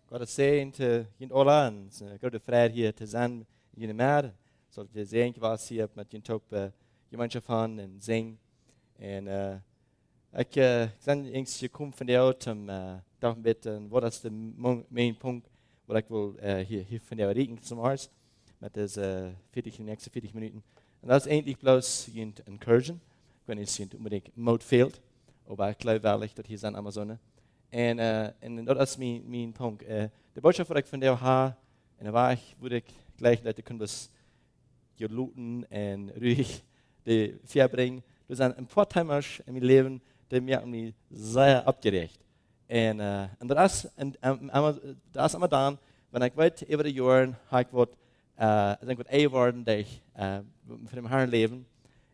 God säger till alla en gode fred hier te zijn in de mer. Så det zijn was hier met je top gemeenschap van en zing. En ik zijn eens gekomen van de auto om toch een beetje wat is de main punt wat ik wil hier van jou reden zum Ars. Met deze 40 minuten. En dat is eigenlijk bloos een incursion. Ik weet niet of je unbedingt mode fehlt. Maar ik geloof wel dat hier zijn Amazone. En dat is mijn punt. De boodschap wat ik van jou heb, en dan waar wil ik gleich dat je kunt gelooten en ruhig de verbringen. Er zijn een paar timers in mijn leven die me zeer opgerecht. En dat is allemaal dan, wanneer ik weet, over de jaren, ik word één worden van mijn leven.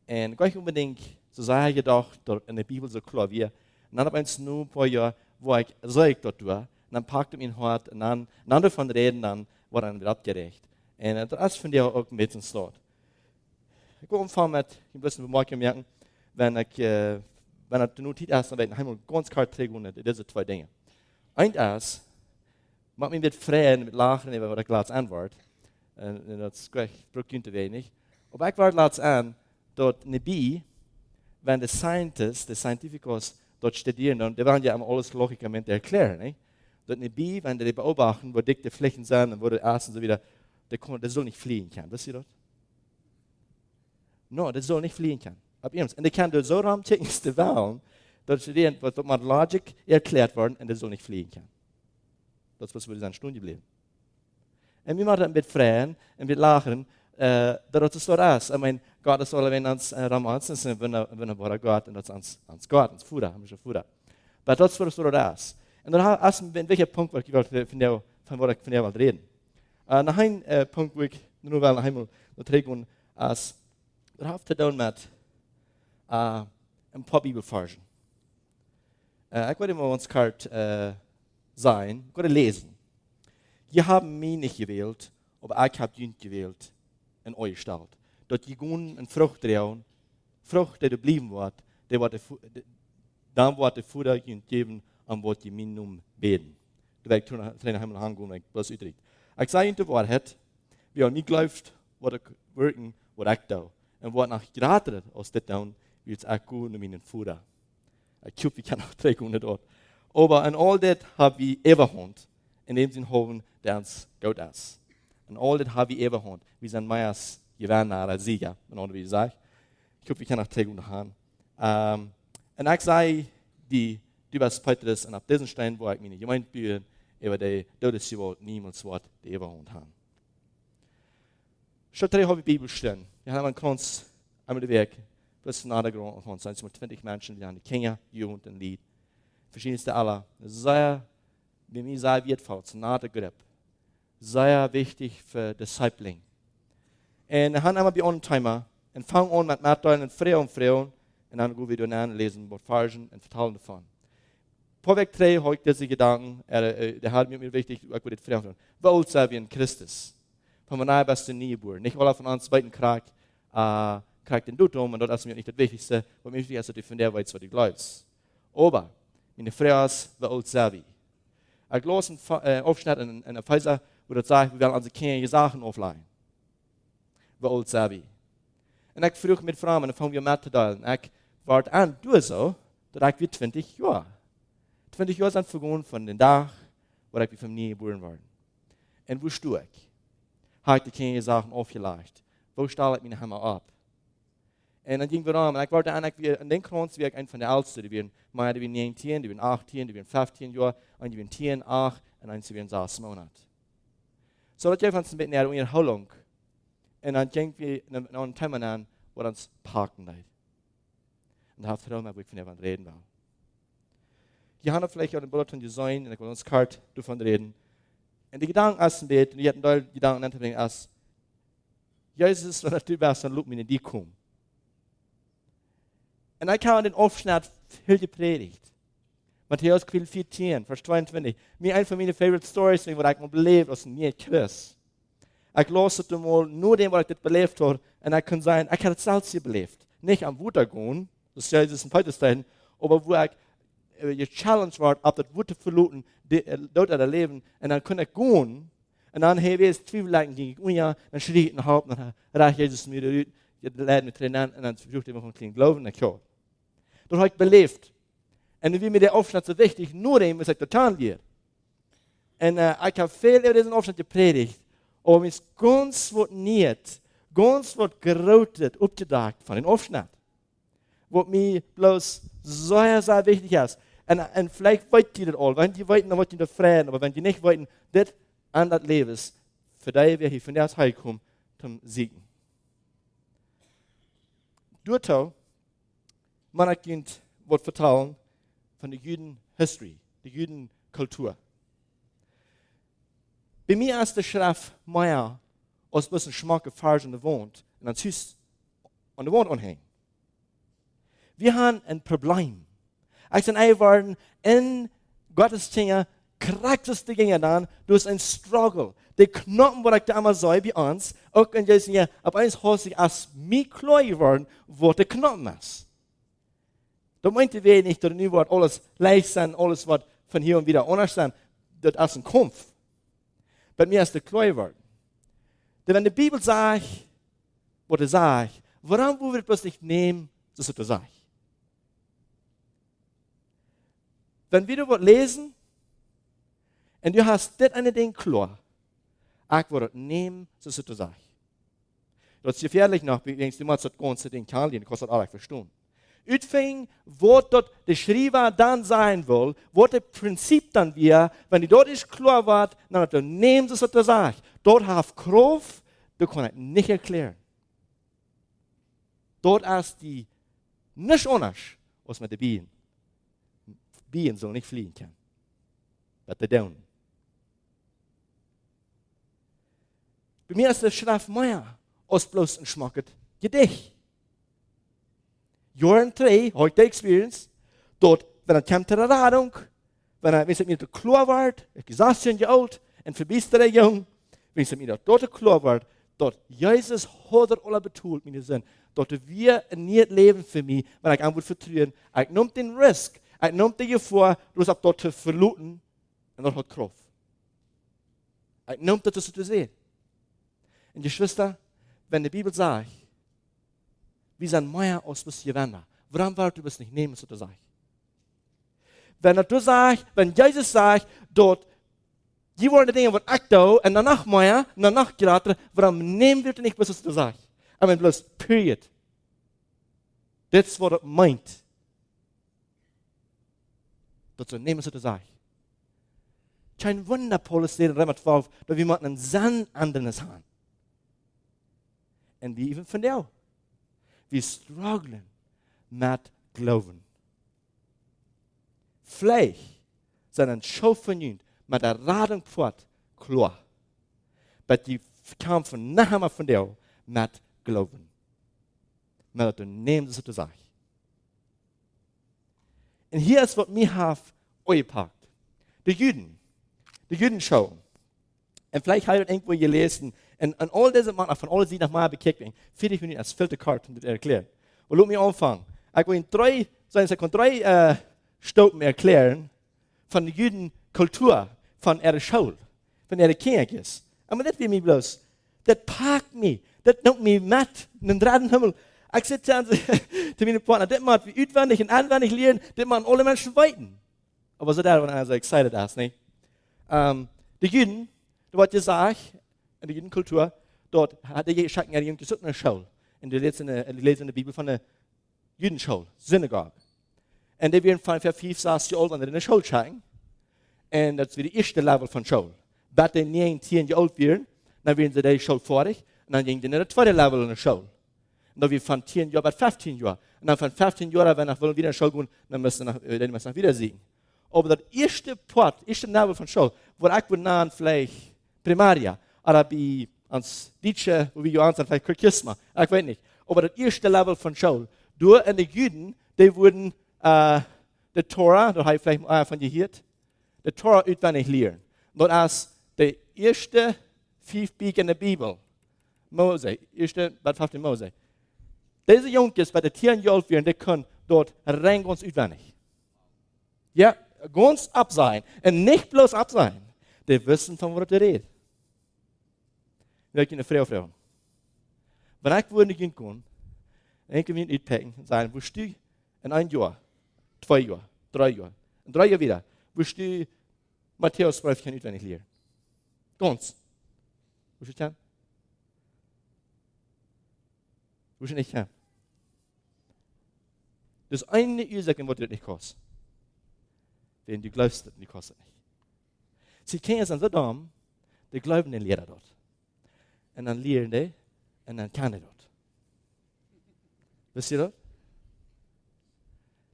En ik weet unbedingt, zo zei je gedacht, door in de Bibel zo klar wie. En dan heb ik nu een paar jaar, wo ik zeig dat doe. En dan pakte mijn hart en dan daarvan reden, dan wordt dan weer opgerecht. En dat is van jou ook een beetje een slot. Ik wil omvallen met een beetje bemerking merken, wanneer het nu tijd is, dan weet ik helemaal ganz klar tegen deze twee dingen. Eén is, maak me met vrij en met lachen over wat ik laatst antwoord. En dat is gebruikt te weinig. Maar ik werd laatst aan dat Nabi, wanneer de scientists, de scientificos, dat studieren, die waren ja allemaal alles logikament erklären. Ne? Dat Nabi, wanneer die beobachten, wo dick die Flächen sind und wo die Asen so wieder, das soll nicht fliehen können. Wisst ihr das? No, das soll nicht fliehen können. Und die kann durch so Raumtechniken der Welt, dass studieren, was mit Logik erklärt worden, und das soll nicht fliehen können. Das ist, was wir in Stunde bleiben. Und wir machen mit Freien und mit Lachen, dat is zo is. I mean, God is alleen ons ramans en we worden God en dat is ons God, ons voeder, onze voeder. Maar dat is wat het is. En dan is een beetje punt waar ik van wat ik van jou wil reden. Nog een punt waar ik nu wel nog eenmaal teruggaan is, dat heeft te doen met een paar Bibelversen. Ik wil immer ons kaart zijn, ik wil lezen. Je hebt mij niet gewild, maar ik heb jullie gewild. In euch stelt. Dat je gewoon een vrucht dragen, vrucht die er blijven wordt, dan wordt de voeder je geven aan wat je min noemt beden. Dat wil ik toen helemaal hangen, ik was uitdrukt. Ik zei in de waarheid, wie al niet gelooft, wat ik werken, wat ik doe. En wat nog grater als dit doen, wie het ook goed in mijn voeder. Ik hoop, ik kan nog terugkomen dat. Maar in al dit hebben we eeuwigheid, in dem zin houden dat ons goed is. En al dit hebben we eeuwigheid. We zijn meer als gewinnaar, Sieger, met andere wie zegt. Ik hoop, we kunnen nog tegenhouden. En ik zei, die was Petrus, en op deze steen, waar ik mijn gemeente buren, over de dode niemals wordt de eeuwigheid hebben. Zo drie hebben we Bibel stehen. We hebben een krans, einmal de week, bis na de grond, zijn zo'n 20 mensen, die aan de Kinder, Jugend en Lied. Verschiedenste alle. Sehr, bij mij sehr wertvoll, na de grip. Sehr wichtig für Discipling. Und wir haben einmal bei uns Timer und fangen an mit Mitteilen und Frauen. Und dann gehen wir dann lesen, was Versen und vertellen davon. Vorweg 3 habe ich diese Gedanken, der hat mir wichtig, ich würde das fragen. Wo sind wir in Christus? Von meiner besten Niebur. Nicht alle von uns zweiten Krieg den Dutum, und das ist mir nicht das Wichtigste, was mir wichtig ist, dass du von der weißt, was du glaubst. Aber, meine Frage ist, wo sind wir? Ich las einen Aufschnitt in Epheser, wo das sagt, wir werden unsere Kinder Sachen aufleihen. Wie alt sind wir? Und ich frage mit Frauen, und dann fangen wir mit zu teilen. Ich warte an, du so, dass ich wie 20 Jahre. 20 Jahre sind vergangen von dem Tag, wo ich von mir geboren wurde. Und wo stehe ich? Habe ich die Kinder Sachen aufgelegt? Wo stelle ich meine Hammer ab? Und dann ging wir an, und ich warte an, in den Kranz wie ich ein von den Ältesten, die werden 19, die werden 18, die werden 15 Jahre, und die werden 10, 8, und eins die werden 6 Monate. So dat geeft ons een beetje naar Erholung. En dan denken we naar een thema aan wat ons parken leidt. En daar heeft het ook ik van reden wil. Je hebt vielleicht auch een bulletin design en ik wil ons kaart ervan reden. En die gedanken is een beetje, en je hebt een gedanken aan te brengen als, Jezus, wanneer du bent, dan loop me in die kom. En ik heb den Aufschnitt veel gepredigt. Matthäus Kapitel 14, Vers 22. Mir eine von meinen favorite stories, die ich mal beleefd als een nieuw Christ. Ik las het mal nur dem, was ich das beleefd habe, und ich kann sagen, ich habe es selbst beleefd. Nicht am Wutergehen, das ist Jesus in Petrus, aber wo ich gechallenged wordt op dat woede verloten dort aan het leven. En dan kon ik gaan. En dan heb je eens twijfel ging ik ja, dan schreef ik naar op, dan raak Jezus me eruit. Je leidt me erin aan en dan verzocht ik me van klein geloven. En ja. Dat heb ik beleefd. En wie mir der Aufstand so wichtig, nur dem, was ich getan wird. Und ich habe viel über diesen Aufstand gepredigt, aber mir ist ganz was nicht, ganz was geroutet, aufgedacht von dem Aufstand. Was mir bloß sehr, sehr wichtig ist. Und vielleicht wollt ihr das all. Wenn die wollten, dann wollt ihr das freuen, aber wenn die nicht wollten, das an das Leben ist, für die wir hier von der Zeit kommen, zum Siegen. Dort, man kennt, was vertrauen, von der Juden History, der Juden Kultur. Bei mir ist der Schrift mehr als ein bisschen Schmack gefahren in der Wohnt und ans Haus an der Wohnt anhängen. Wir haben ein Problem. Ich bin geworden in Gottes Dinge, krasseste Dinge dann, durch ein Struggle. Die Knoten, wo ich damals sah, bei uns, auch in diesem Jahr, ab eins hat sich als mir klar geworden, wo der Knoten ist. Da meinte wir nicht, dass nu wird alles leicht sein, alles wird von hier und wieder anders sein, das ist ein Kampf. Bei mir ist der klar geworden. Denn wenn die Bibel sagt, was er sagt, warum wollen wir das nicht nehmen, das was er sagt? Wenn wir das lesen, und du hast das eine Ding klar, ich will das nehmen, das was er sagt. Das ist gefährlich noch, wenn du mal das ganze Ding kannst, das kostet alle verstehen. Uitving, wat dat de schrijver dan zijn wil, wat het principe dan weer, wanneer dat is klaar wordt, dan neemt ze wat er zegt. Dat heeft kracht, dat kan ik niet erklären. Dat is die niets anders als met de bijen. Bijen zullen niet vliegen kunnen. Dat de doen. Bij mij is de schrift meer als bloos een schmackend gedicht. Jaren 3 habe ich die Experience, dort, wenn er kommt zur Radung, wenn es mir klar wird, ich bin 16 Jahre alt und verbessere jung, wenn es mir dort klar wird, dort Jesus hat alle betont, meine Sinn, dort wir nicht leben für mich, wenn ich einfach vertrauen, ich nehme den Risk, ich nehme die Gefahr, das ab dort zu verluten, und dort hat Kraft. Ich nehme das zu sehen. Und die Schwester, wenn die Bibel sagt, wir sind mehr als was wir wollen. Warum willst du das nicht nehmen, was du sagst? Wenn Jesus sagt, dort, die wollen die Dinge, was ich tue, und danach mehr, und danach gerade, warum nehmen wir nicht, was du sagst? I mean, bloß, period. That's what it meint. Dat ze nemen, was du sagst. Kein Wunder, Paulus steht in Römer 12, dass wir einen Sinn anderes haben. Und wie even von dir. Wir strugglen mit Glauben. Vielleicht sind ein Schau von ihnen mit der Radung fort klar. Aber die kam von nachher von dir mit Glauben. Mit dem Nehmen, das du sagst. Und hier ist, was mir hat eingepackt. Die Juden schauen. Und vielleicht habt ihr irgendwo gelesen, und all diese Männer, von allen, die nach mal bekeken, 40 Minuten als vierte Karte, um das zu erklären. Und lass mich anfangen. Ich will in drei Stunden erklären, von der Judenkultur, von ihrer Schule, von ihrer Kirche. Aber das will mich bloß, das packt mich, das nimmt mich mit, in den dritten Himmel. Ich sitze zu meinem Partner, das macht wie auswendig und anwendig lernen, das machen alle Menschen weiten. Aber so da, wenn er so excited ist, nicht? Die Juden, da wird gesagt, in der Judenkultur, dort hat der Schatten ihre Jungen gesucht in der Schule. Und die lesen in der Bibel von der Judenschule, Synagoge. Und die werden von 5, 6 Jahre alt in der Schule schauen. Und das ist wie das erste Level von Schule. Wenn die 9, 10 Jahre alt werden, dann werden sie die Schule fertig. Und dann gehen sie in das zweite Level in der Schule. Und dann wird von 10 Jahren bis 15 Jahren. Und dann von 15 Jahren, wenn sie wieder in der Schule gehen, dann müssen sie wieder sehen. Aber das erste Level von Schule, wo ich nahe vielleicht Primaria, oder bei uns Deutsche, wo wir uns vielleicht Kirchisma, ich weiß nicht. Aber das erste Level von Schule, durch in die Juden, die wurden die Torah, da habe ich vielleicht von gehört, die Torah auswendig lernen. Und als die erste 5 Bücher in der Bibel, Mose, was hat Mose? Diese Jungs, bei der 10 Jahre werden, die können dort rein ganz auswendig. Ja, ganz ab sein. Und nicht bloß ab sein. Die wissen, von was du redest. Ich eine Frau. Wenn ich wohin gehen kann, ich kann mich uitpacken und sagen, wo stehst du in 1 Jahr, 2 Jahre, 3 Jahre, in 3 Jahren wieder, wo stehst du Matthäus 12 kann auswendig lernen. Ganz. Wo steht das? Wo steht nicht? Das ist eine Ursache, was das nicht kostet. Wenn du glaubst, das kostet nicht. Sie kennen sind so dumm, die glauben den Lehrer dort. Und dann lernen die, und dann kann die dort. Wisst ihr das?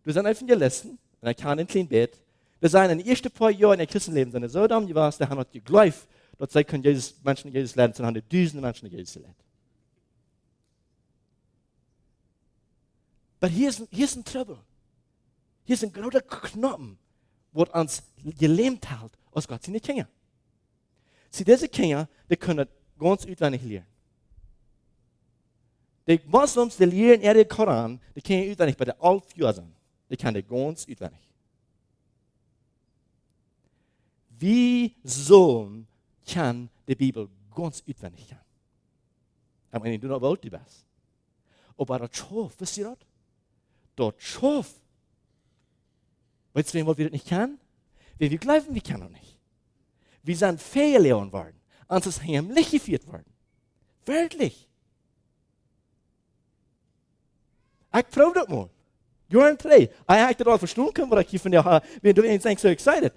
Du sind einfach Evangelisten, und dann kann ein kleines Bett. Das sind in den ersten paar Jahren in der Christenleben sind so dumm, die waren, die haben geglaubt, dass sie können Menschen Jesus lernen, sondern haben Tausende Menschen Jesus lernen. Aber hier ist ein Trouble. Hier ist ein großer Knoten, was uns gelähmt hält, aus Gott seine Kinder. Sie, diese Kinder, die können ganz auswendig lernen. Die Moslems, die lernen den Koran, die können auswendig bei der 11 Jahren sein. Die können ganz auswendig. Wie sollen kann die Bibel ganz auswendig sein? Ich meine, du noch wollt die was. Aber das Schaf, wisst ihr das? Das Schaf. Weißt du, was wir das nicht können? Wir glauben, wir können nicht. Wir sind verloren worden. Uns ist heimlich geführt worden. Wirklich. Ich probe das mal. Jahren 3. Ich habe das verstehen können, was ich hier von dir habe, wenn du nicht so excited.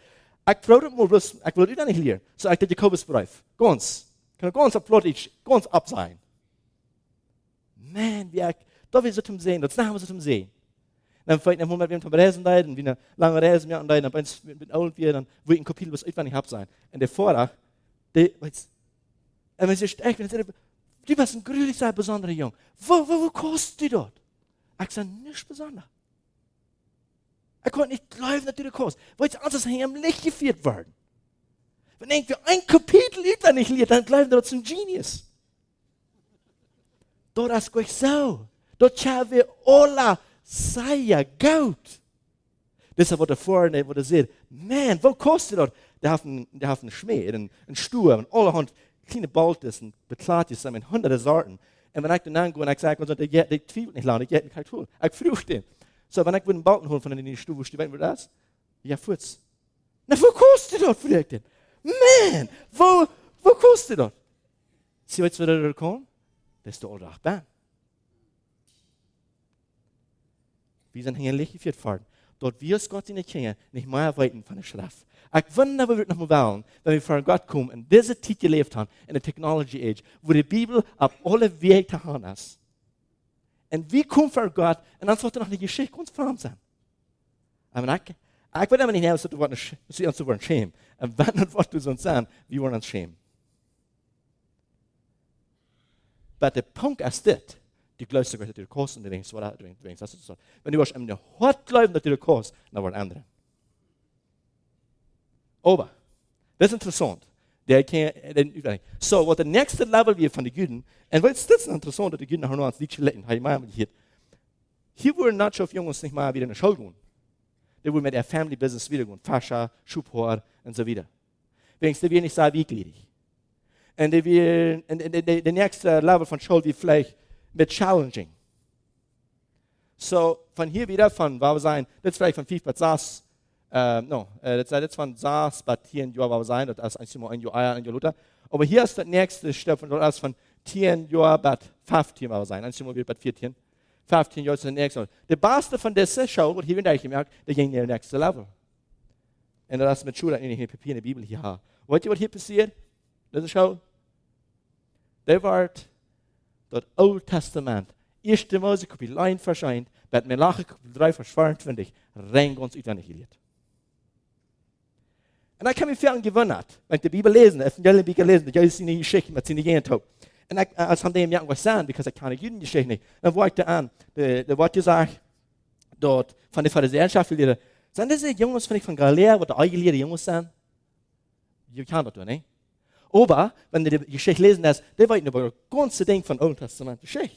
Ich probe das mal, bloß, ich will das nicht lernen. So, ich den Jakobusbrief. Ganz. Kann ganz applaudisch, ganz ab sein. Man, da wir so zum Sehen, das haben wir so zum Sehen. Dann fällt ein Moment, wenn wir reisen da, und wir lange reisen mit da, dann bin ich mit Old wir, dann wo ich ein Kapitel was ich hab sein. Und der Vortrag, weißt, und wenn sie echt, wenn sie, du bist ein gründlich sehr besonderer Jung. Wo kostet du dort? Ich sage, nichts besonders. Ich konnte nicht glauben, dass du das kostet. Weil es anders heimlich geführt worden. Wenn irgendwie ein Kapitel über nicht liest, dann glauben wir, das ist ein Genius. Dort ist es so. Dort haben wir alle sehr gut. Das ist, was der vorne, wo der sagt, man, wo kostet das? Der hat einen Schmäh, einen Stuhl, und allerhand kleine Baltes und Bekleidtes mit hunderten Sorten. Und wenn ich dann angehe und ich sage, der zweifelt nicht lange, ich gehe nicht holen. Ich frage den. So, wenn ich einen Balken hole von den Stuhl, wo steht das? Ja, Futz. Na, wo kostet das? Fragt den. Man, wo kostet das? Sie weißt, wo der kommt? Das ist der alte Achbahn. Wir sind hier nicht geführt worden. Dort wir es Gott in der Kirche nicht mehr weiten von der Schrift. Ich wundere, was wir noch mal wollen, wenn wir vor Gott kommen und diese Zeit gelebt haben, in der Technology Age, wo die Bibel auf alle Wege zu haben ist. Und wir kommen vor Gott und dann sollte noch eine Geschichte ganz fromm sein. Aber ich will aber nicht mehr, dass du uns zu schämen. Und wenn das was du sonst sagen, wir wollen uns schämen. Aber der Punkt ist das. Du glaubst sogar, dass du das kostet und du denkst, das ist so. Wenn du was in der Hort glaubst, dass du das kostet, dann wird andere. Aber, das ist interessant. So, was der nächste Level wird von den Juden, und weil es ist interessant, dass die Juden noch uns nicht letten, hier wurden nicht schon Jungs nicht mal wieder in der Schule gehen. Die wurden mit der Family Business wieder gehen, Fascha, Schubhor und so weiter. Wenigstens, die werden nicht sehr wegleidig. Und der nächste Level von Schule wird vielleicht mit Challenging. So, von hier wieder, von, was wir sein, das ist vielleicht von 5 bis 6, das ist von 6 bis 10 Jahren, was wir sein, das ist ein Jahr, ein Jahr Luther. Aber hier ist das nächste Stück, das ist von 10 Jahren bis 15 was wir sein, ein Jahr bis 14. 15 Jahre ist das nächste. Der beste von dieser Show, und hier wird ich gemerkt, der ging in der nächste Level. Und das ist mit Schule, in den Papier in der Bibel hier haben. Weißt ihr, was hier passiert? Diese Show? Der wird das Alte Testament, 1. Mose, Kapitel 1, Vers 1, bei Melachi, Kapitel 3, Vers 24, rein ganz auswendig gelehrt. Und ich habe mich viel gewundert, wenn ich die Bibel lesen, die Bibel lesen, die seine Geschichten, mit seinen Gehen tun. Und als haben die mir irgendwas sagen, weil ich keine Judengeschichte nicht. Dann war ich da an, der Wort gesagt, dort von der Pharisäerschaft, sind diese Jungs von Galiläa, wo die eigenen Jungs sind? Die kann das doch nicht. Aber, wenn du die Geschichte lesen hast, die weiten über das ganze Ding von Alten Testament Geschichte.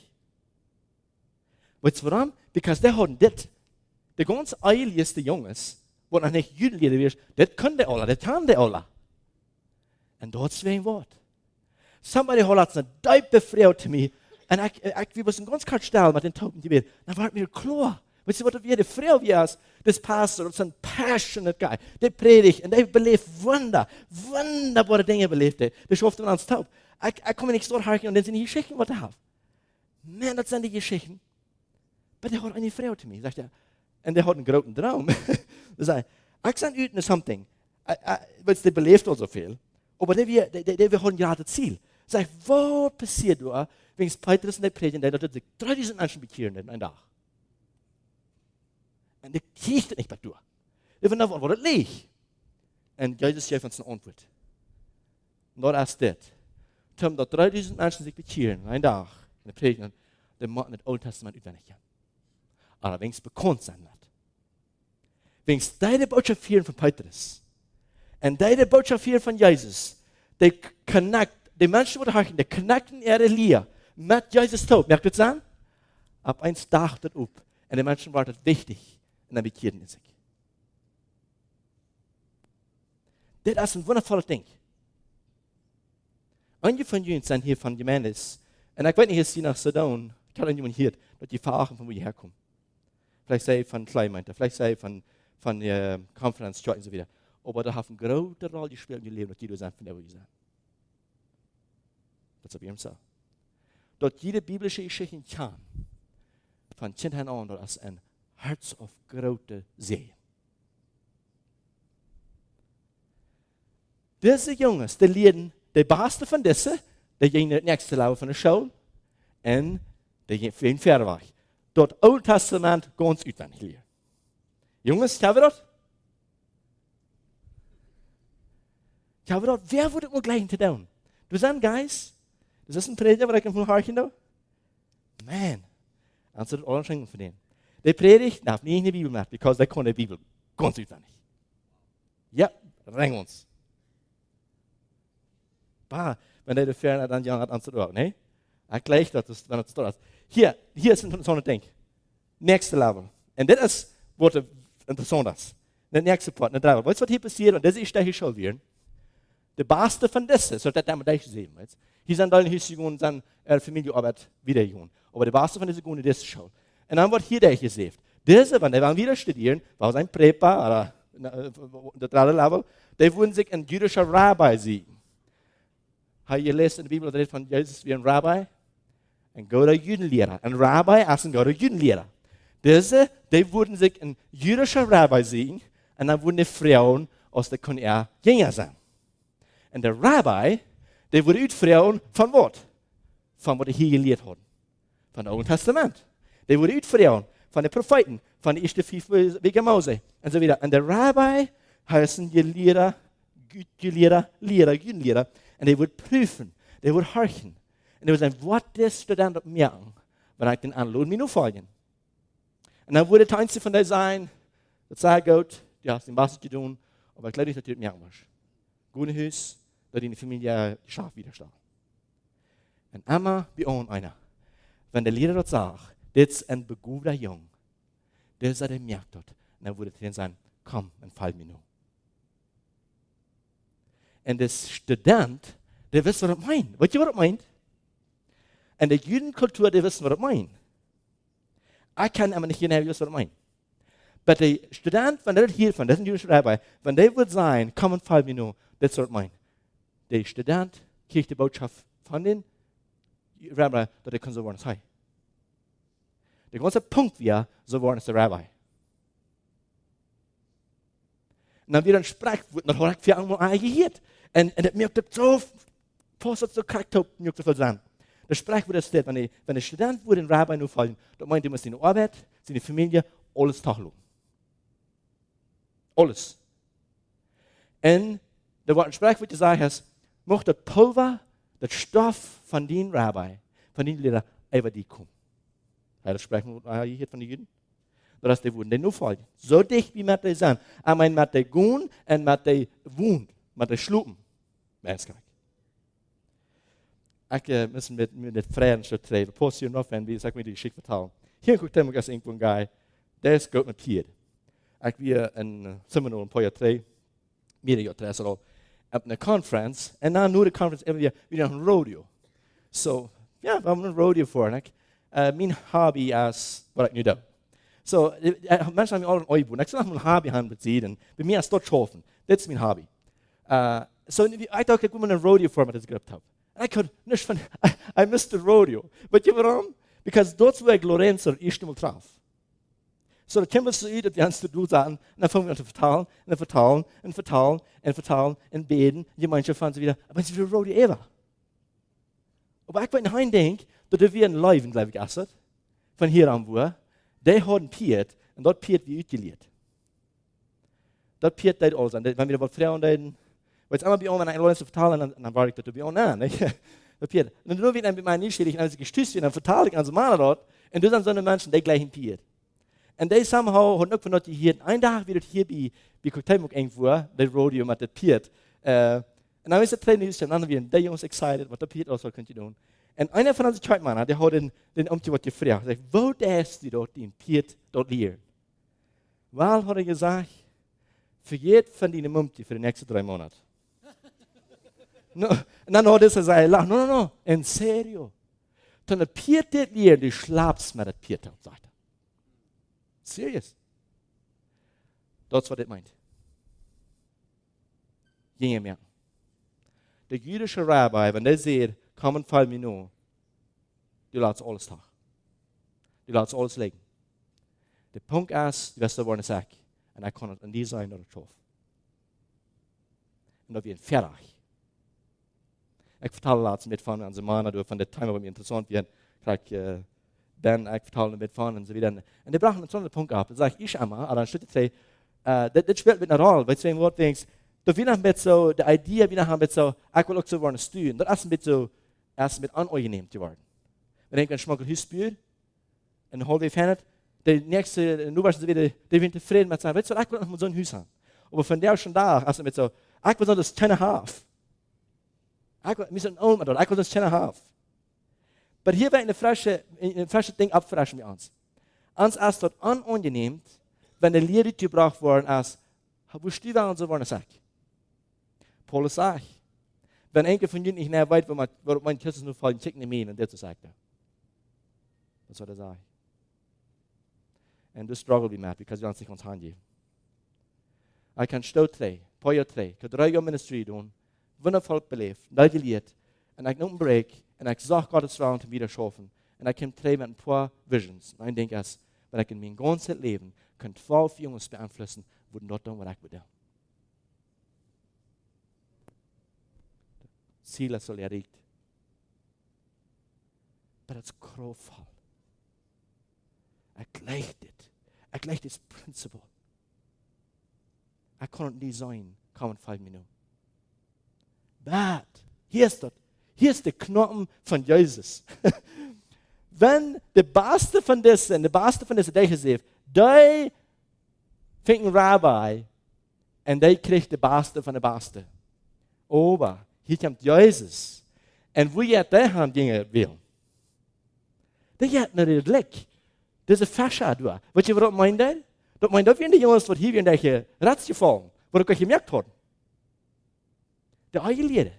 Weißt du warum? Weil die haben das, die ganz eilieste Jungs, wat nog niet Judenlieder was, dat kan de alle, dat kan de alle. En dat is een woord. Somebody had laten een duipe vrouw te mij, en we was een ganz kort stil met een token die weer, dan werd meer klaar. Weet je wat we de vrouw was, das pastor, dat is een passionate guy. Die predigt en die beleeft wonderbare dingen beleeft hij. Dus ofte aan het touw. Ik kom in niks doorhaken en dan zijn die geschichten wat hij heeft. Man, dat zijn die geschichten. Maar die had een vrouw te mij, zegt hij. En die had een grote droom. Dus hij, ik zijn uit naar something. Want die beleeft al zoveel. Maar die hadden ja het ziel. Zeg, wat passiert er, wegen Petrus en die predigen, dat zich 3000 mensen bekeren in een dag. En die kreeg het niet meer door. Die van nou wordt het leeg. En Jezus geeft ons een antwoord. Dat is dit. Toen dat 3000 mensen zich bekeren in een dag, en de predigen, die moeten het Oude Testament uitwendig gaan. Allerdings bekend zijn dat. Wegen de boodschap hier van Petrus. En de boodschap hier van Jezus. Die mensen worden harken, die connecten ihre leer met Jezus toe. Merkt het aan? Op een dag dat op. En de mensen worden het wichtig. En dan bekeren zich. Dit is een wondervolle ding. Einige van jullie zijn hier van Gemeentes. En ik weet niet, als je naar Sudan, ik heb iemand hier, dat je vragen van waar je herkomt. Vielleicht sei van Kleinmeinte, vielleicht sei van Conference en zo wieder. Aber da heeft een grote rol gespeeld in je leven, dat jullie zijn van daar waar je zijn. Dat is op hem zo. Dat jede biblische geschichte kan, van kinderen aan, dat is een harts of grote zee. Deze jongens, die leren de beste van deze, die gaan het nächste level van de school, en die gaan verder weg. Dat Oude Testament ganz uitwendig leren. Jongens, hebben we dat? Hebben we dat? Wer wordt het ook gleich te doen? Du zijn guys, das ist ein Prediger, waar ik hem van harken doe. Man, dan zou het alles schenken voor den. Die predigt, nou, niet in de Bibel meer, because they kon de Bibel ganz uitwendig. Ja, ring ons. Bah, wenn der Ferne dann ja an zu tun, ne? Gleich das, wenn es dort ist. Hier ist so ein Ding. Nächste Level. Und das ist, was interessant ist. Der nächste Part, der Level. Weißt du, was hier passiert? Und das ist der schon wieder. Der Beste von das, so das damit ich sehen, weißt? Hier sind alle Hüsse und dann Familienarbeit wieder gehen. Aber der Beste von dieser Gunde, das ist schon. Und dann wird hier der gesehen. Diese, wenn die waren wieder studieren, war sein Prepa, oder der dritte Level, die würden sich ein jüdischer Rabbi sehen. Habe je leest in de Bibel dat het van Jezus wie een rabbi? Een goede Judenlehrer. Een rabbi als een goede Judenlehrer. Deze, die würden sich een jüdischer Rabbi zien en dan würden die Frauen aus der kon Jünger sein. En de Rabbi, die wurde uitvrouwen van wat? Van wat hij hier geleerd had. Van het Oude Testament. Die wurde uitvrouwen van de profeten, van de eerste 5 wegen Mose en zo wieder. En de Rabbi heißt een Judenlehrer. En die wordt prüfen, die wordt horchen. En die wordt zeggen, wat is student op merken, wanneer ik den aanloon mij nu volgen. En dan wordt het eindste van die zijn, dat zei goed, die heeft een basje doen, maar ik geloof niet dat je het merken was. Goede huis, dat in de familie schaaf widerstaat. En immer bij ons einer, wenn der Lehrer dat zag, dit is een begoede jong, der zei, der merkt dat. En dan wordt het dan zijn, kom en val me nu. En de student, die wist wat het meint. Weet je wat het meint? En de Judencultuur, die wist wat het meint. Ik kan helemaal niet genau wissen, wat het meint. Maar de student, van dat hiervan, dat is een Jüdische Rabbi, wenn die wird sein, kom en val me nu, dat is wat het meint. De student kreeg de boodschap van den Rabbi, dat hij kon zo worden als hij. De ganze Punkt weer, zo worden als de Rabbi. En dan weer een spreekwoord, dat had ik voor allemaal aangeheerd. En het merkt het zo, pas het zo krijgt op, merkt het veel zijn. De spreekwoord is dit, wanneer de student wordt een rabbi nu vallen, dat meint, hij moet zijn arbeid, zijn familie, alles tachelen. Alles. En er wordt een spreekwoord gezegd, is, mocht het pulver, dat stof van die rabbi, van die leraar, over die komen. Hij dat spreekwoord aangeheerd van de Juden. Dat is de woorden die nu vallen. Zo dicht wie met die zijn. Ik meen met die goen en met die wound, met die sloepen. Menselijk. Ik moet met vrienden zo treden. Pas je nog en wie zeg maar die geschikt vertalen. Hier komt er eens een guy, der is goed notiert. Ik weer een seminar een paar jaar terug, meer jaar terug al, op een conference. En na de conference hebben we weer een rodeo. So, ja, we hebben een rodeo voor. En mijn hobby is wat ik nu doe. So, mensen hebben al een oeiboen. Ik zal nog een hobby aan bezien. Bij mij is dat schoven. Dat is mijn hobby. So, ik dacht, ik moet een rodeo voor met het grip heb. En ik had niet van, I missed the rodeo. Weet je waarom? Because dat is waar ik Lorenzo het eerste mal traf. So, dan komen ze uit dat we aan het doen zijn. En dan vangen we aan te vertalen, en vertalen, en vertalen, en vertalen, en beden. Je mensen van ze weer, maar het is weer rodeo ever. Maar ik weet niet, denk, dat er weer een live in geloof ik is. Van hier aan waar. Die hadden Piet, en dat Piet wie uitgeleerd. Dat Piet deed alles aan. Wanneer we wat vrouwen deden, wat allemaal bij ons, en Lorenzo vertalen, en dan waar ik dat bij ons aan. Dat Piet. En dan weer met mij nieuwsgierig, en als ik gestuurd ben, dan vertaal ik aan zijn mannen dat, en dus aan zo'n mensen, die gleichen Piet. En die somehow hadden ook van dat hier, een dag weer het hier bij Cocktailmoek invoer, de rodeo met het Piet. En dan is het twee nieuws, en dan weer, die jongens excited, wat dat Piet also kunt je doen. En een van onze chartmannen, die had een omtje wat je vraagt. Hij zei, wat is die dat die Piet dat leert? Wel had hij gezegd, vergeet van die omtje voor de nächste 3 maanden. No, en dan had hij gezegd, no, en serio. Toen de Piet dit leert, die slaapt met het Piet op, zegt hij. Serious. Dat is wat dit meint. Ging hem. De Jüdische Rabbi, wanneer hij zegt, kom en val me nu, die laat alles toch. Die laat alles liggen. De punt is, die wist worden zak. En ik kon het in die zijn dat het trof. En dat weer fertig. Ik vertel laatst met van onze mannen door van de tijd wat me interessant werd. Dan ik vertelde met van en zo weer. En die brachten een zo'n punt op. Dan zeg ik maar, dan zit het dit speelt met een rol. Bij twee woord denkst, dat we nog met zo, de idee we nog met zo, ik wil ook zo worden sturen. Dat is een beetje zo, als met onaangenehm te worden. Wanneer ik een smokkelhuis spuur, en de halve van het, de nächste, nu was het weer, die zijn tevreden met zijn, weet je wat, ik wil nog met zo'n huis aan. Maar van daar vandaag, als het met zo, ik wil dat 10,5. Ik wil, misschien een met dat, ik wil dat 10,5. Maar hier wil ik een frisse ding abfraschen met ons. Ons is dat onaangenehm, wanneer de leer gebracht worden als, hoe stuur we ons zo worden zeg. Paulus zegt, wenn enkel van jullie niet naar weet waarop mijn Christus nu valt, check niet mee en dit is echt. Dat is wat hij zegt. En dus struggle we met, because we ons niet ons hand geven. Ik kan stout 3, paar jaar 3, ik kan 3 jaar ministry doen, wondervol beleefd, dat geleerd, en ik noem een break, en ik zag Gottes Raum te wieder schaffen, en ik kom 3 met een paar visions. En ik denk, als wenn ik in mijn ganzes leven kan 12 jongens beeinflussen, worden dat doen wat ik wil doen. Zielen zal erreicht. Maar het is krachtvol. Ik leg dit. Ik leg dit principe. Ik kan het niet zijn. Kom en 5 minuten. Bad. Hier is dat. Hier is de knoppen van Jezus. Wenn de beste van deze, en de beste van deze die gezegd, die vindt een rabbi, en die krijgt de beste van de beste. Aber hier komt Jezus. En hoe je die gaan dingen wil. Die gaat naar het lek. Dat is een fascia door. Weet je wat dat meint? Dat meint dat we in de jongens wat hier weer in de rats gevallen. Wat ik al gemerkt had. De eigen leren.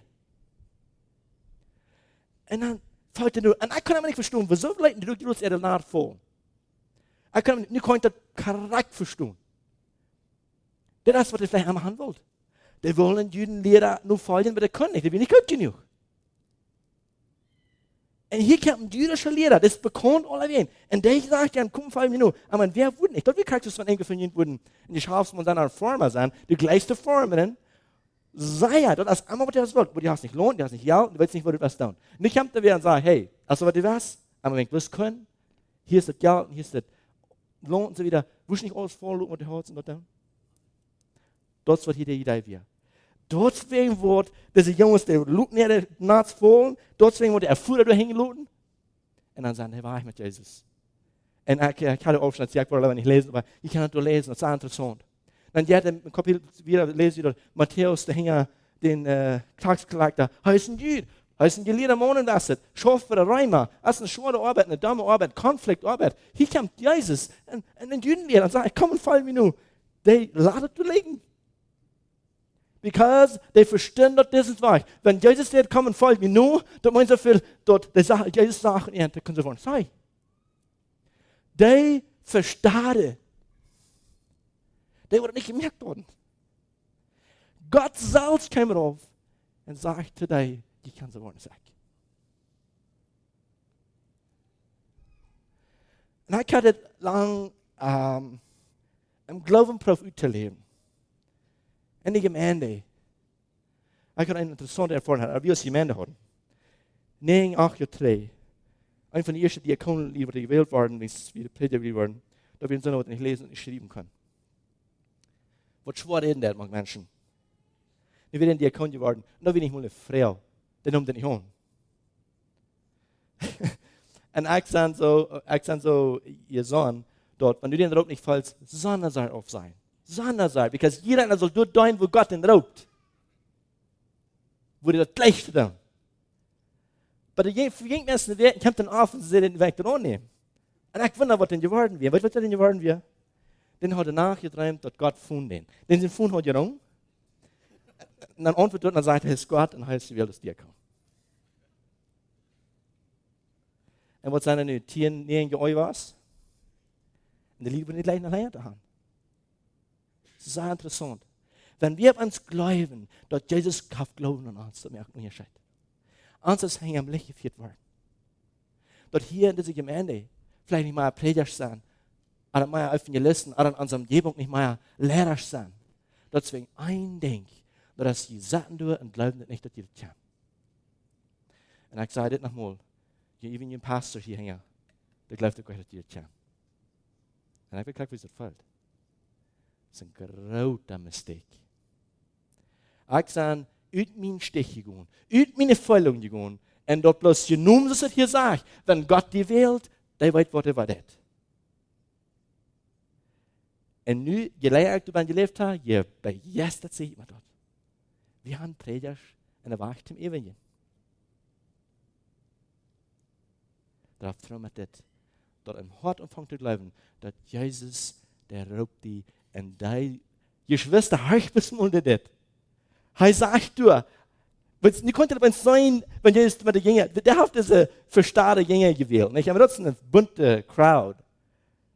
En dan valt het nu. En ik kan hem niet verstaan. Wieso leiden die Jezus er naar vol? Ik kan hem nu kan ik dat correct verstaan. Dat is wat hij van hem aan wil. Die willen Juden leren nu volgen, maar dat kan niet. Dat is niet goed genoeg. En hier komt een Jüdische Lehrer, das ist bekannt alleweer. En die sagt dann, komm, 5 Minuten. Aber wer wurde nicht? Dort wie kriegst du es von enkel von Juden wurden, in die Schafsmann dann eine Former sein, die gleichste Formen, sei ja, das ist einmal, was du das willst. Aber du hast nicht lohnt, du hast nicht ja, du weißt nicht, wo du was tun. Und ich komme da wieder und sage, hey, also was du was? Aber wenn ich was können, hier ist das Geld, hier ist das Lohn und so wieder. Willst du nicht alles voll mit den Herzen dort tun? Das ist, was hier die Idee wäre. Deswegen wordt deze jongens de loot neer de nachts volgen. Deswegen wordt de ervoerder doorheen geloten. En dan zijn hij waar met Jezus. En ik ga de overschrift, ik wil het niet lezen, maar je kan het doorlezen, dat is interessant. Dan je hebt een kapitel weer lezen door Matthäus, de hingen den taxklaagde. Hij is een Jude. Hij is een geleerde man dat het. Schaf voor de Rijmer. Als een schwere arbeid, een domme arbeid, conflict arbeid. Hier komt Jezus en een Judenlehrer en zegt, kom en val me nu. die laden zu liegen. Because die verstehen, dass das ist wahr. Wenn Jesus sagt, komm und folge mir nur, dann meint so viel, dort, Jesus sagt, ja, da können sie wollen, sei. Die verstehen. Die wurden nicht gemerkt worden. Gott selbst kam auf und sagt zu dir, die kann sie wollen sagen. Und ich hatte lang im Glauben drauf zu in die Gemeinde. Ich hatte eine interessante Erfahrung, aber wir als Gemeinde hatten. 1983, ein von den ersten Diakonen, die gewählt waren, wie die Prediger waren, da wir so nicht lesen und nicht schreiben können. Was schwer reden das, manche Menschen? Wir werden Diakon geworden, und da bin ich mal eine Frau, den nimmt er nicht an. Und ich sage so, ihr Sohn, dort, wenn du den Raub nicht fällst, Sonne soll auf sein. Sonne soll, because jeder soll dort dein, wo Gott den raubt. Wo die das gleiche tun. Aber die Menschen, die kommt dann auf und sie den Weg dann annehmen. Und ich wundere, was denn geworden wäre. Weißt du, was denn geworden wäre? Den hat er nachgeträumt, dass Gott fand den. Den sind fand hat er rum. Und dann antwortet er und dann sagt er, es ist Gott und heißt, wie will das dir kommen. Und was sind denn 10 Jahre was? Und die Liebe nicht gleich nachher da haben. Das ist sehr interessant. Wenn wir uns glauben, dass Jesus kauft Glauben an uns, dann merkt man Unterschied. Uns hängen am Licht geführt worden. Dass hier in dieser Gemeinde vielleicht nicht mal Prediger sein, oder mal Evangelisten, oder in unserer Umgebung nicht mal Lehrer sein. Deswegen ein Ding, dass sie satten durch und glauben nicht, dass die das können. Und ich sage das nochmal, even ein Pastor hier hängen, der glaubt nicht, dass die das können. Und ich habe gesagt, wie es das fällt. Das ist ein großer Mistake. Ich sage, uit mijn stich gegaan, uit mijn Erfüllung gegaan, und dort bloß genommen, dass es hier sagt, wenn Gott die wählt, der weiß, was er das. Und nu, je länger du gelebt hast, je begeistert sieht man dort. Wir haben Prediger in der Wahrheit im Evangelium. Darauf trauen wir das, dort im Hort anfangen zu glauben, dass Jesus, der raubt die, und die Geschwister, hör bis mal das. Er sagt du, wie konnte das sein, wenn Jesus mit der Jünger, der hat diese verstarrte Jünger gewählt, nicht? Aber das ist eine bunte Crowd,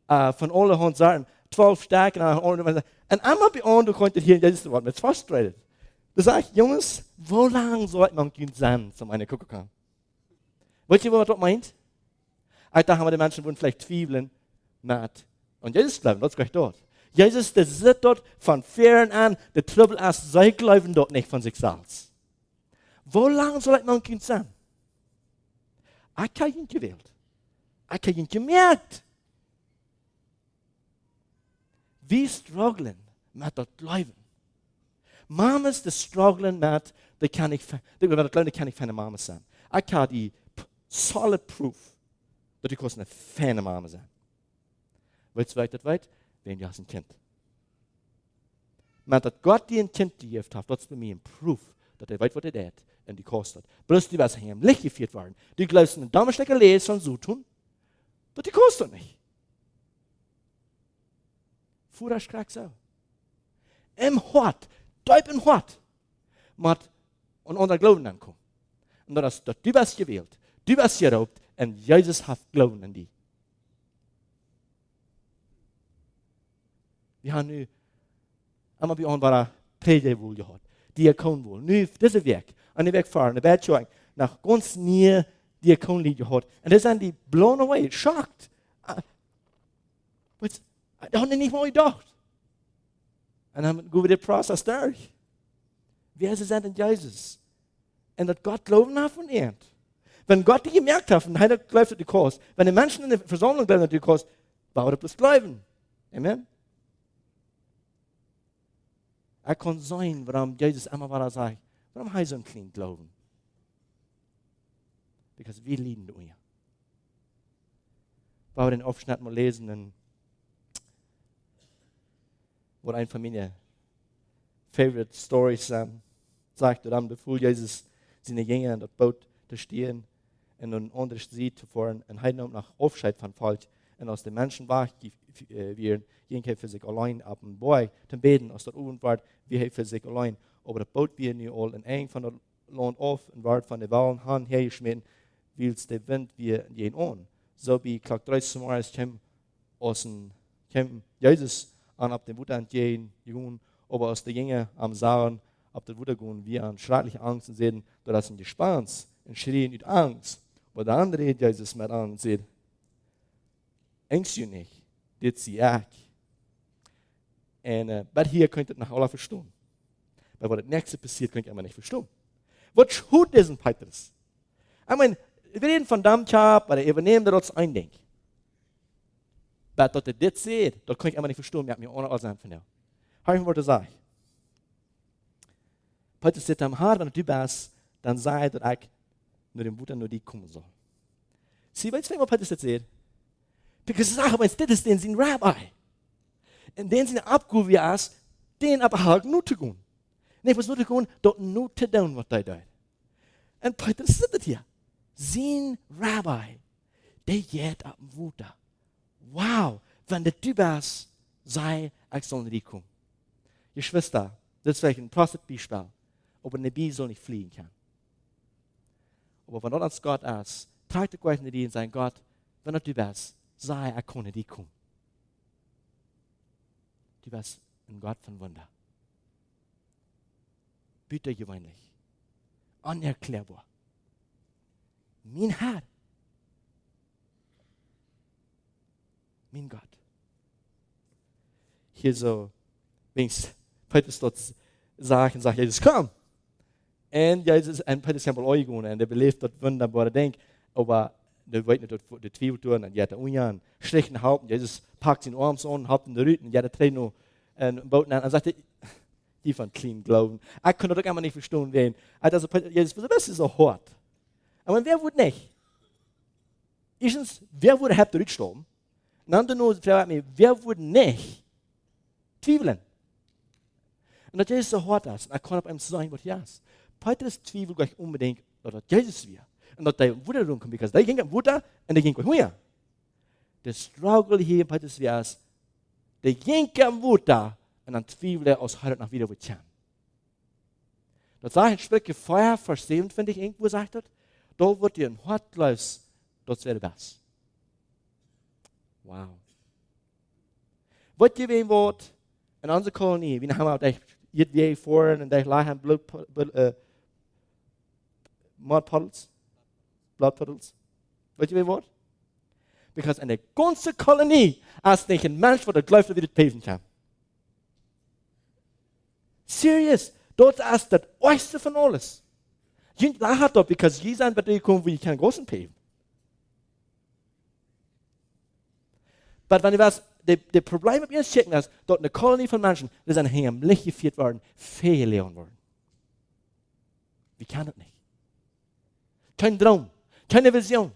von allen Seiten, 12 Stärken, und einmal bei uns, du konntest hier, Jesus war mit frustrated. Da sage ich, Jungs, wo lange sollte man gehen sein, zum eine gucken kann? Weißt du, was das meint? Ich dachte, die Menschen würden vielleicht zweifeln, und Jesus glauben, das ist gleich dort. Jesus, der sitzt dort von fern an, der Trouble ist, sie glauben dort nicht von sich selbst. Wo lange soll man Kind sein? Ich habe ihn gewählt. Ich habe ihn gemerkt. Wir strugglen mit das Glauben. Mamas, die strugglen mit, die kann ich keine Mama sein. Ich habe die solid proof, dass ich eine feine Mama sein. Weißt du, das weit? Wenn du hast ein Kind. Man hat Gott dir ein Kind gegeben hat, das ist bei mir ein Proof, dass er weiß, was er hat und die kostet. Bloß die, was hier im Licht geführt waren, die glaubst du, ein Dammerstecker Lehre schon so tun, dass die kostet nicht. Fuhr schreck so. Im Hort, deut im Hort, mat und unser Glauben ankommen. Und dass du was gewählt, du was geraubt, und Jesus hat Glauben an die. Wir haben nu einmal bei uns war Prediger wohl gehabt, Diakon wohl. Nu, diese Weg, an den Weg fahren, der Bergschwang, nach ganz näher Diakon gehabt. Und da sind die blown away, schockt. Da haben die nicht mal gedacht. Und dann gehen wir den Prozess durch. Wer ist es denn Jesus? Und dass Gott glauben hat von ihm. Wenn Gott die gemerkt hat, und er glaubt, dass die Kurs, wenn die Menschen in der Versammlung glauben, dass die Kurs, warum das glauben? Amen? Er kann sein, warum Jesus immer wieder sagt, warum hat er so einen kleinen Glauben? Because wir lieben ihn. Weil wir den Aufschnitt mal lesen, und wo eine von meinen favorite stories sagt, dass bevor Jesus seine Jünger in das Boot zu stehen und ein anderes See zu fahren, und er nimmt nach Aufscheid von Falsch, und als die Menschen wach werden, gehen für sich allein ab dem Boy zum Beten, als dort oben war, wir für sich allein. Aber das Boot wir nu all in eng von der Land auf und ward von der Wellen han hergeschmissen, weil der Wind wir gehen an. So wie klagt 30 Mal aus dem Jesus an ab dem Wutter entgehen, aber aus der Gänge am Saaren ab der Wutter gehen, wir an schreckliche Angst und sehen, dass ein Gespanns und schrien mit Angst. Aber der andere hat Jesus mit an und sagt, Angst du nicht, das ist ich. Und bei hier könnt ihr nach alle verstehen. Weil was das nächste passiert, könnt ihr immer nicht verstehen. Was tut diesen Petrus? Ich meine, wir reden von dem Job, weil er übernehmen das ein Ding. Aber dass er das sieht, das kann ich immer nicht verstehen, mir ohne alles anfangen. Hör ich mal, was er sagt. Petrus sagt am Haar, wenn du bist, dann sei dass ich nur dem Wutter nur die kommen soll. Sie weißt du, was Petrus jetzt sagt? Because das ist den sein Rabbi. Und den sein Abgruh wie es, den aber halt nur zu gehen. Nee, was nur zu gehen, dort nur zu tun, was er tut. Und Petrus sitzt hier. Sein Rabbi, der geht ab dem Wutter. Wow, wenn der Typ ist, sei, ich soll nicht kommen. Geschwister, das ist vielleicht ein Prostitut-Beispiel, aber eine Bi soll nicht fliegen können. Aber wenn das Gott ist, tragt er euch nicht und sagt, Gott, wenn du bist, sei, ich kann nicht kommen. Du bist ein Gott von Wunder. Bitte gewöhnlich. Unerklärbar. Mein Herr. Mein Gott. Hier so, wenn Petrus dort sagt, Jesus, komm. Und Jesus, und Petrus kann wohl gehen, und er belebt dort wunderbare Dinge, aber der weiß nicht, dort die Zwiebel tun, und er hat schlechten Haupt, Jesus packt ihn Arms an, hat ihn in den Rücken, und er trägt noch einen Boot an, und sagt, die von clean Glauben. Ich kann das immer nicht verstehen, wen. Also, Jesus, das ist so hart. Aber wer würde nicht? Erstens, wer würde habt ihr gestorben? Und dann nur, wer würde nicht zweifeln? Und das ist so hart ist. Und ich kann auf ihm sagen, was hier ist. Petrus zweifelt gleich unbedingt, dass das Jesus wäre. Und dass der Wutter rumkommt, weil der ging am Wutter und der ging woher. Der Struggle hier in Petrus wäre es, der ging am Wutter und dann zweifelt er aus heute nach wieder wird kommen. Das sagt in Sprüche Feuer, Vers 7, finde ich, irgendwo sagt das. Da wird dir ein Hort läufst, das wäre das. Wow. Was ihr wem Wort in unserer Kolonie, wir haben auch die vorhin und die lachen Mudpuddles, Bloodpuddles. Was ihr wem Wort? Because in der ganzen Kolonie ist nicht ein Mensch, der glaubt, wie das paven kann. Serious. Dort ist das Äußerste von alles. Jemand lacht dort, because Jesus an bei dir kommt, wo ich keinen großen paven. Aber wenn du was, das Problem mit mir checken ist, dort eine Kolonie von Menschen, die sind hier im Licht geführt worden, verloren worden. Wie kann das nicht? Kein Traum, keine Vision.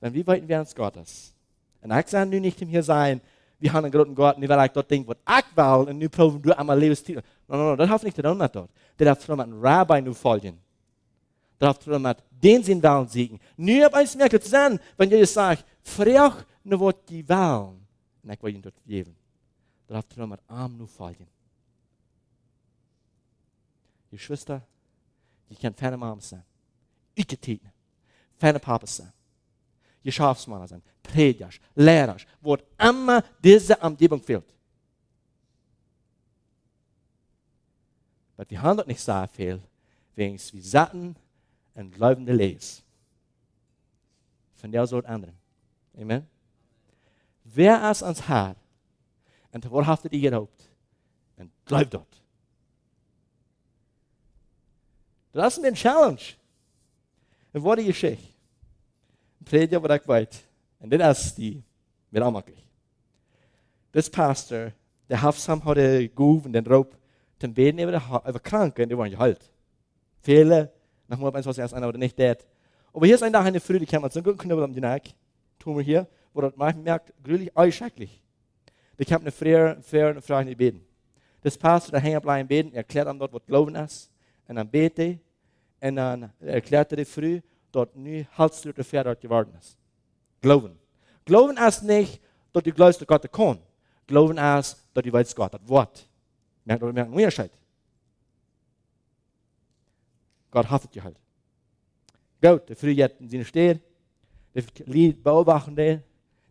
Wenn wir weiten wir ans Gottes, und ich sage nun nicht hier sein, wir haben einen großen Gott, und ich will dort denken, was ich will, und nu probieren du einmal Lebensstil. Nein, das hat nicht zu tun mit dort. Das hat zu tun mit einem Rabbi nu folgen. Das hat zu tun mit den sind Wahlen siegen. Nur ab eins merkt zu sein, wenn Jesus sagt, frag nur was die Wahlen, und ich will ihnen dort geben. Das hat zu tun mit Arm nu folgen. Die Schwester, die kann ferne Mama sein, Iketäten, ferne Papa sein. Geschäftsmann sein, Prediger, Lehrer, wo immer diese Umgebung fehlt. Aber wir haben dort nicht so viel, wegen wir satten und glaubende Lees. Von der Sorte anderen. Amen. Wer ist ans Herr und wahrhaftig ihr geglaubt und glaubt dort. Das ist eine Challenge. Und was die Geschichte? Prediger, wat ik weet. En dit is die met aanmakkelijk. This pastor, der hat somehow de goef en den roep ten beden over kranken en die waren geheilt. Viele, nach mal eins was erst einer oder nicht dat. Aber hier ist ein Tag eine Früh, die kann man so gut knubbeln am die Nack. Tun wir hier, wo das man merkt, grülich, schrecklich. Die kann eine Frau nicht beten. Das Pastor, der hängt bleiben beten, erklärt ihm dort, was Glauben ist. Und dann bete und dann erklärt er die Früh, dort nu halsdurte Pferd geworden ist. Glauben. Glauben ist nicht, dass du glaubst, dass Gott kann. Glauben ist, dass du weißt, Gott hat Wort. Merkt einen Unterschied. Gott haftet dir halt. Gut, der Früh jetzt in seiner Stelle, der Lied beobachten, der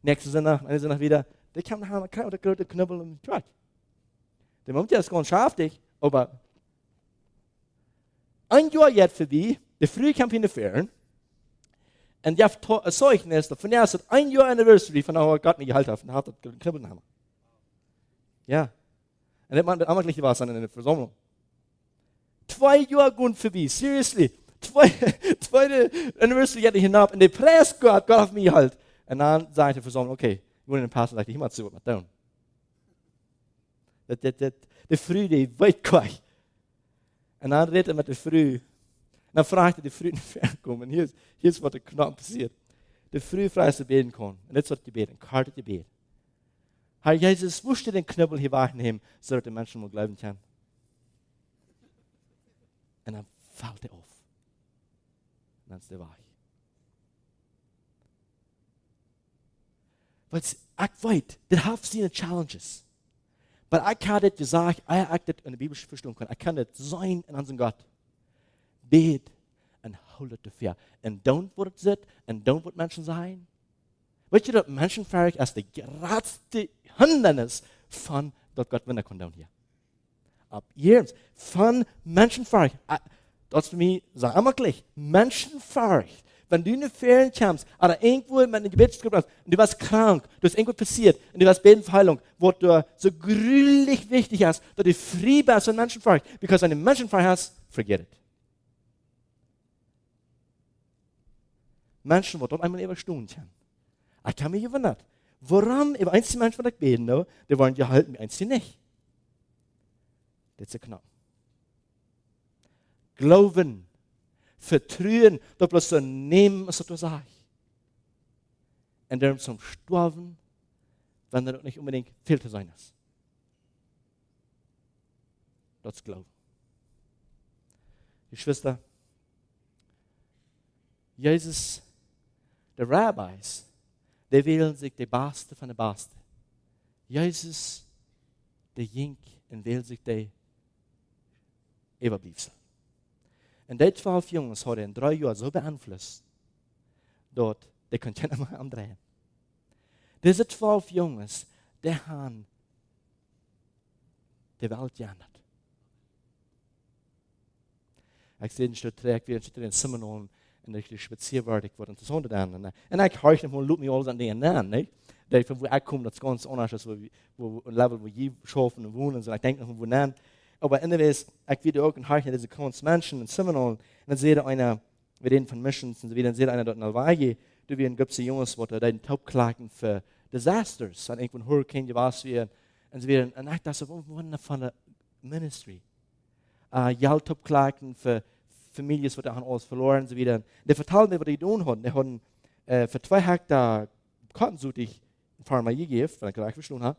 nächste Sonntag, eine Sonntag wieder, der kam nach Hause, der große Knubbel im Truck. Der Moment ist ganz schaftig, aber ein Jahr jetzt für die, der Früh kam in der Ferien, und ich habe ein Zeugnis, davon er ist ein Jahr Anniversary von der Gott mir gehalten hat, und hat den Knubbel in Ja. Und das hat man gleich was an in der Versammlung. 2 Jahre gehen vorbei, seriously. Zweite Anniversary geht hinab, und der Press Gott auf mich halt. Und dann sagt die Versammlung, okay, ich will den Pastor sagen, ich muss so was tun. Der Früh, die weit gleich. Und dann redet er mit der Früh. Und dann fragt er die Früh in den Fernkommen. Hier ist, was der Knopf passiert. Der Früh fragt, dass beten kann. Und jetzt hat die Gebet, ein kartet Gebet. Herr Jesus, wusste den Knüppel hier wegnehmen, so dass die Menschen mal glauben können. Und dann fällt er auf. Und dann ist er weich. Weil ich weiß, das hat seine Challenges. Aber ich kann das gesagt, ich habe das in der Bibel verstehen können. Ich kann das sein in unserem Gott. Bet und hol das dafür. Und don't what it ist, und don't what Menschen sein. Weißt du, dass Menschenfähig ist der geradste Hindernis von, dass Gott Wunder kann hier. Ab jetzt, von Menschenfähig. Das ist für mich, sag einmal gleich, Menschenfähig. Wenn du in die Ferien kommst, oder irgendwo mit einem Gebetsgruppe hast, und du warst krank, du hast irgendwas passiert, und du warst beten für Heilung, wo du so gründlich wichtig ist, dass du frei bist von Menschenfähig. Because wenn du Menschenfähig hast, forget it. Menschen, die dort einmal überstehen können. Ich habe mich gewundert, warum über eins die Menschen, die beten, no, die wollen gehalten, wie eins die nicht. Das ist knapp. Glauben, Vertrauen, das bloß so nehmen, was du sagst. Und darum zum Sterben, wenn das nicht unbedingt viel zu sein ist. Das ist Glauben. Geschwister, Jesus, die Rabbis, die wählen sich die Beste von der Beste. Jesus, der Jink, und wählt sich die Überbliebsel. Und die 12 Jungs hat in 3 Jahren so beeinflusst, dass die können nicht mehr umdrehen. Diese 12 Jungs, die haben die Welt geändert. Ich sehe den Stück, wir sind in den Seminaren, und ich spazierwärtig wurde interessant dann. Und ich höre nicht mal, mir alles an denen an, nicht? Von wo ich komme, das ist ganz anders, als wo ein Level, wo ich schaffen und wohnen, und so. Ich denke noch, wo dann. Aber anyways, ich wieder auch in Hören diese ganzen Menschen in Seminaren, und dann sehe ich einer, wir reden von Missions, und dann sehe ich einer dort in Hawaii, da gibt es Jungs, die den Taubklagen für Disasters, an irgendeinem Hurricane, was wir, und so wieder, und ich dachte, wundervolle Ministry. Taubklagen für Familien, die haben alles verloren und so wieder. Die vertellen mir, was die tun haben. Die haben für 2 Hektar Kartensucht ich ein paar Mal gegeben, wenn ich gleich verstanden habe,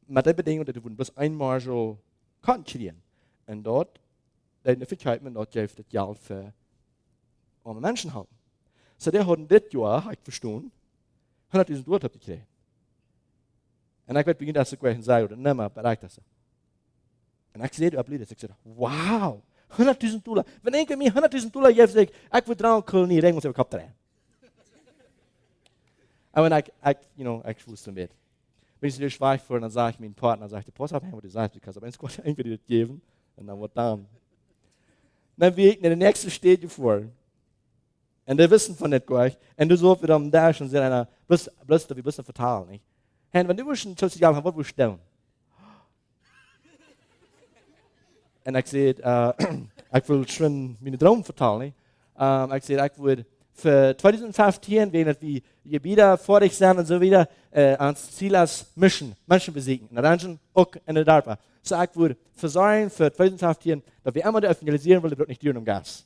mit der Bedingung, dass die bloß einmal so Karten kriegen. Und dort, die Verkehr, man dort das Geld für arme Menschen haben. So, die haben das Jahr, habe ich verstanden, 100.000 $, gekriegt. Und ich werde beginnen, das zu sagen, oder nicht mehr, aber ich das. Und ich sehe, du abließt, ich sage, wow! 100.000 $. Wenn ich mir 100.000 $, gibt, sage ich will dran kolonieren, ich muss über den Kopf drehen. Aber ich wusste damit. Wenn ich so schweig vor, dann sage ich meinem Partner, pass auf, was du sagst, weil ich Gott irgendwie das geben, und dann wird dann. Dann wie ich in der nächsten Stadie vor. Und die wissen von nicht gleich. Und du so wieder am Dash und sind einer, bloß wie bist du verteilen, nicht? Und wenn du schon sozial hast, was willst du tun? Und ich sage, ich will schon meine Traum vertellen. Ich sage, ich will für 2015, wenn wir Gebiete vor dich sind und so wieder, ans Ziel als Menschen besiegen. Und dann auch in der DARPA. So ich würde versorgen für 2015, dass wir einmal evangelisieren, weil wir dort nicht tun um Gas.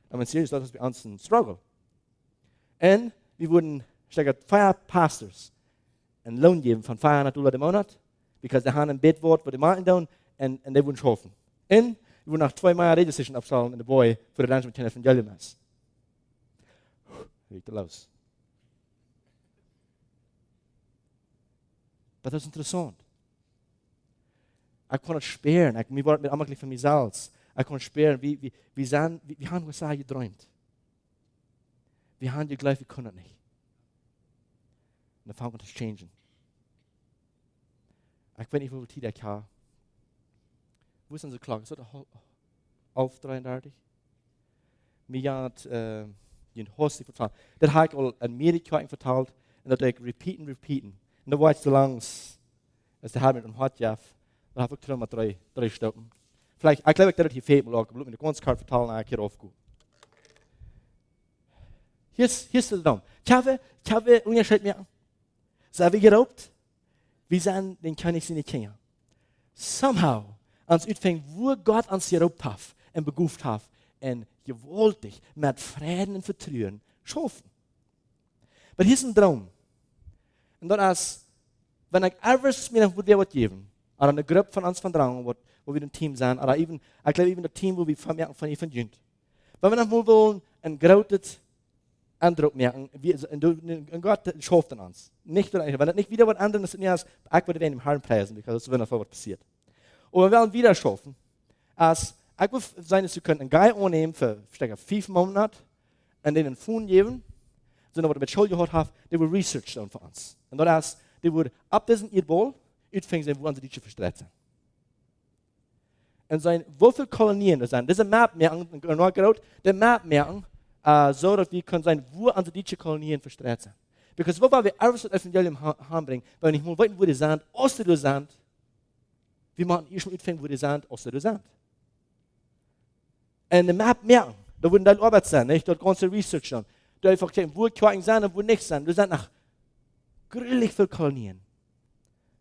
Aber seriös, das ist bei uns ein Struggle. Und wir würden 5 Pastors einen Lohn geben von $500 im Monat, weil sie haben ein Bettwort, wo die machen tun, und die würden helfen. Und wir würden nach 2 Mal Redesession abzahlen in der Boy für die Lunch mit den Evangelium ist. Riet los. Dat is interessant. Ik kon het speren. Ik word met allemaal van mezelf. Ik kon speren. Wie haben we geträumt? Wie haben geglaubt, wir können nicht? Und dann fangen wir an zu changen. Ich weiß nicht, wie viel Zeit ich habe. Wo ist unsere Klocke? Ist das auf 33? Mir hat den Host vertalt. Das habe ich al in Amerika vertalt. Und das habe ich repeaten. Und da war ich so lang, als der Herr mit dem Hot Jeff. Da habe ich drum mal drei Stunden. Vielleicht, ich glaube, ich habe das hier fehlt mir auch. Ich habe mir die ganze Karte vertalen, und ich hier aufgehe. Hier ist der Dom. Ich habe Unterschied mehr. So habe ich geraubt. Wir sind den König seine Kinder. Somehow, ans Utfang, wo Gott ans geraubt hat und beguft hat und gewaltig mit Frieden und Vertrauen schaffen. Aber hier ist ein Traum. Und das ist, wenn ich etwas mir noch was geben, oder eine Gruppe von uns von Drang, wo wir ein Team sind, oder eben, ich glaube, eben ein Team, wo wir vermerken von ihr von Jünd. Wenn wir noch mal wollen, ein großes Eindruck merken, und Gott schafft an uns. Nicht nur wenn das nicht wieder was anderes ist, als ich würde im Herrn preisen, weil das wird noch was passiert. Und wir werden wieder schaffen, als ich will sein, dass wir können einen Geil annehmen für 5 Monate und denen einen Fund geben, sondern was wir mit Schuld gehabt haben, die will Research tun für uns. Und das heißt, die würde ab diesem Erdball, utfängt, wo unsere Deutsche verstreut sind. Und sein, wie viele Kolonien das sind, diese Map merken, die Map merken, so dass wir können sein, wo unsere deutsche Kolonien verstreut sind. Because wo wir alles das Evangelium heranbringen, weil nicht mal wissen, wo die sind, außer du sind, wir machen erstmal utfängt, wo die sind, außer du sind. Und die Map merken, da würden deine Arbeit sein, nicht? Dort ganze Research dann. Da einfach checken, wo Quaken sind und wo nicht sind. Du sind nach grillig viele Kolonien.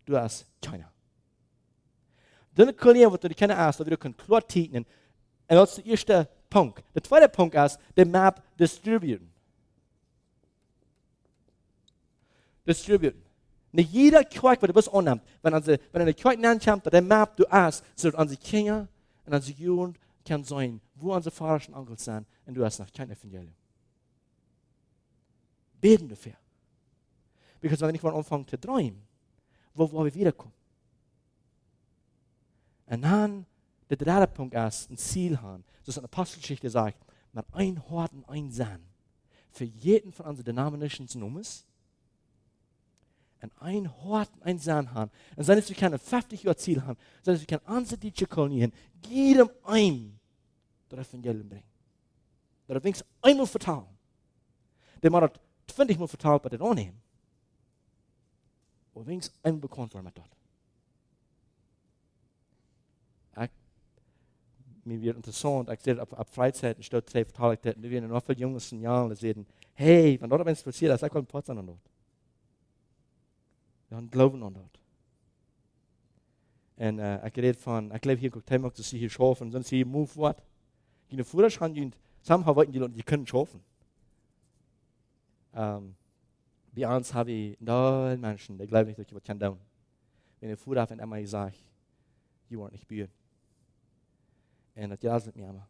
Du hast keiner. Deine Kolonien, wo du die keine hast, da wir können klar tieten. Und das ist der erste Punkt. Der zweite Punkt ist, die Map distributen. Nicht jeder Quack, was du was annimmt, wenn eine Quack ankommt, der Map du hast, so dass unsere Kinder und unsere Jugend kann sein, wo unsere Vater und Onkel sind, und du hast noch kein Evangelium. Beten dafür. Weil wenn ich mal anfange zu träumen, wo wir wiederkommen. Und dann, der dritte Punkt ist, ein Ziel haben. So ist eine Apostelgeschichte sagt, mit ein Hort und ein Sinn. Für jeden von unseren Denominations Nummers. Und ein Hort und ein Sinn haben. Und sei es, wir können 50 Jahre Ziel haben, sei es, wir können unsere deutsche Kolonien jedem ein das Evangelium bringen. Das wenigstens einmal vertrauen. Der man das 20 Mal vertraut, bei den annehmen. Und wenigstens einmal bekannt werden mit dort. Mir wird interessant, ich sehe ab Freizeiten, statt 2 Verteidigkeiten, wir werden noch viele Jungs in Jahren, die sehen, hey, wenn dort etwas passiert, das ist auch ein Potsdam an dort. Wir haben Glauben an dort. Und ich rede von, ich glaube hier in Cocktailmark, dass sie hier schaffen, sonst sie move what. Die Führer schreiben, somehow wollten die Leute, die können schaffen. Bei uns habe ich neun Menschen, die glauben nicht, dass ich was kann tun. Wenn ich Führer auf und einmal sage, die wollen nicht bühen. Und das ja mit mir immer.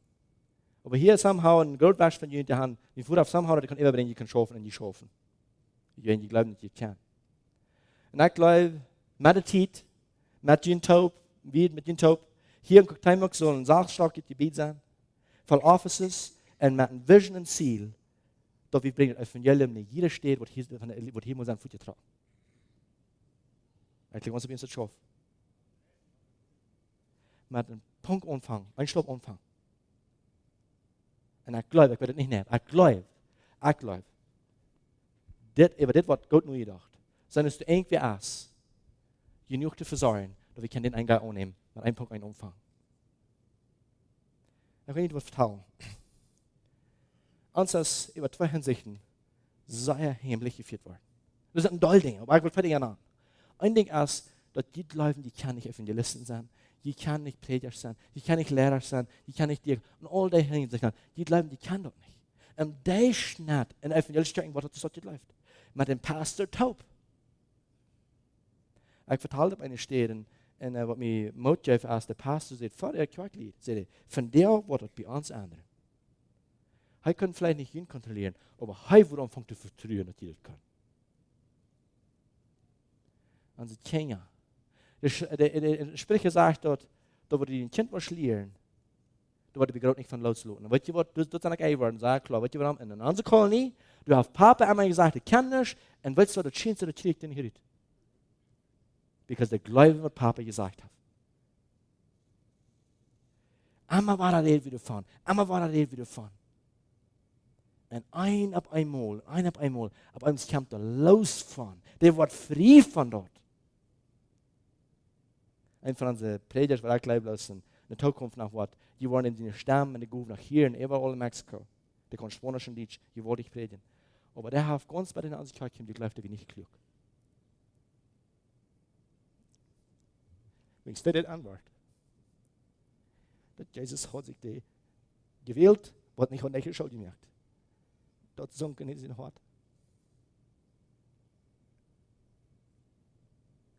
Aber hier somehow ein Goldwasch von jenen, die haben, die Führer auf somehow, die können immer bringen, die können schaffen und die schaffen. Die glauben nicht, die kann. Und ich glaube, meditate, mit den Taub, mit den Taub. Hier in Cocktailmark soll ein Sachschlag Gebiet sein, von Offices und mit einem Vision und Ziel, dass wir bringen das Evangelium, nicht jeder steht, was hier muss sein Fuß tragen. Ich glaube, uns das schaffen. Mit einem Punkt anfangen, ein Stopp anfangen. Und ich glaube, ich werde das nicht nehmen. Ich glaube, das wird Gott nur gedacht. Sondern es ist irgendwie aus, genug zu versorgen, dass wir den Eingang annehmen, mit einem Punkt, einen Umfang. Ich will Ihnen etwas vertrauen. Uns ist über 2 Hinsichten sehr heimlich geführt worden. Das ist ein Dollding, aber ich will fertig an. Ein Ding ist, dass die Leute, die kann nicht Evangelisten sein, die kann nicht Prediger sein, die kann nicht Lehrer sein, die kann nicht Diakon, und all die Dinge, die Leute, die kann das nicht. Und der Schnatt in Evangelisten, was das so läuft. Mit dem Pastor taub. Ich vertalte auf eine Stelle, und was mir motiviert als der Pastor sagt, vor der Kirche, sagt von der wird es bei uns ändern. Er kann vielleicht nicht ihn kontrollieren, aber er wird anfangen zu vertrauen, dass die das können. Unsere Kinder. Der Sprecher sagt dort, da wird die Kind was lernen, da wird die Begründung nicht von loslassen. Weißt du was, das ist dann ein Wort, sag klar, weißt du was, in unserer Kolonie, du hast Papa einmal gesagt, ich kann nicht, und weißt du, das Schönste, das kriegt den hier. Because der Glaube, was Papa gesagt hat. Einmal war er wieder von, einmal war er wieder von. Und ein ab einmal, ab uns kommt er los von. Der wird frei von dort. Ein von unseren Predigers war auch gleich bloß in der Zukunft nach was. Die waren in den Stamm und die gingen nach hier und überall in Mexiko. Die konnten Spanisch und Deutsch, die wollte ich predigen. Aber der hat ganz bei den anderen Kirchen, die glaubte wie nicht klug. Wenn ich das antworte, dass Jesus hat sich die gewählt, wird nicht an der Schuld gemerkt. Dort sunken ist in Hort.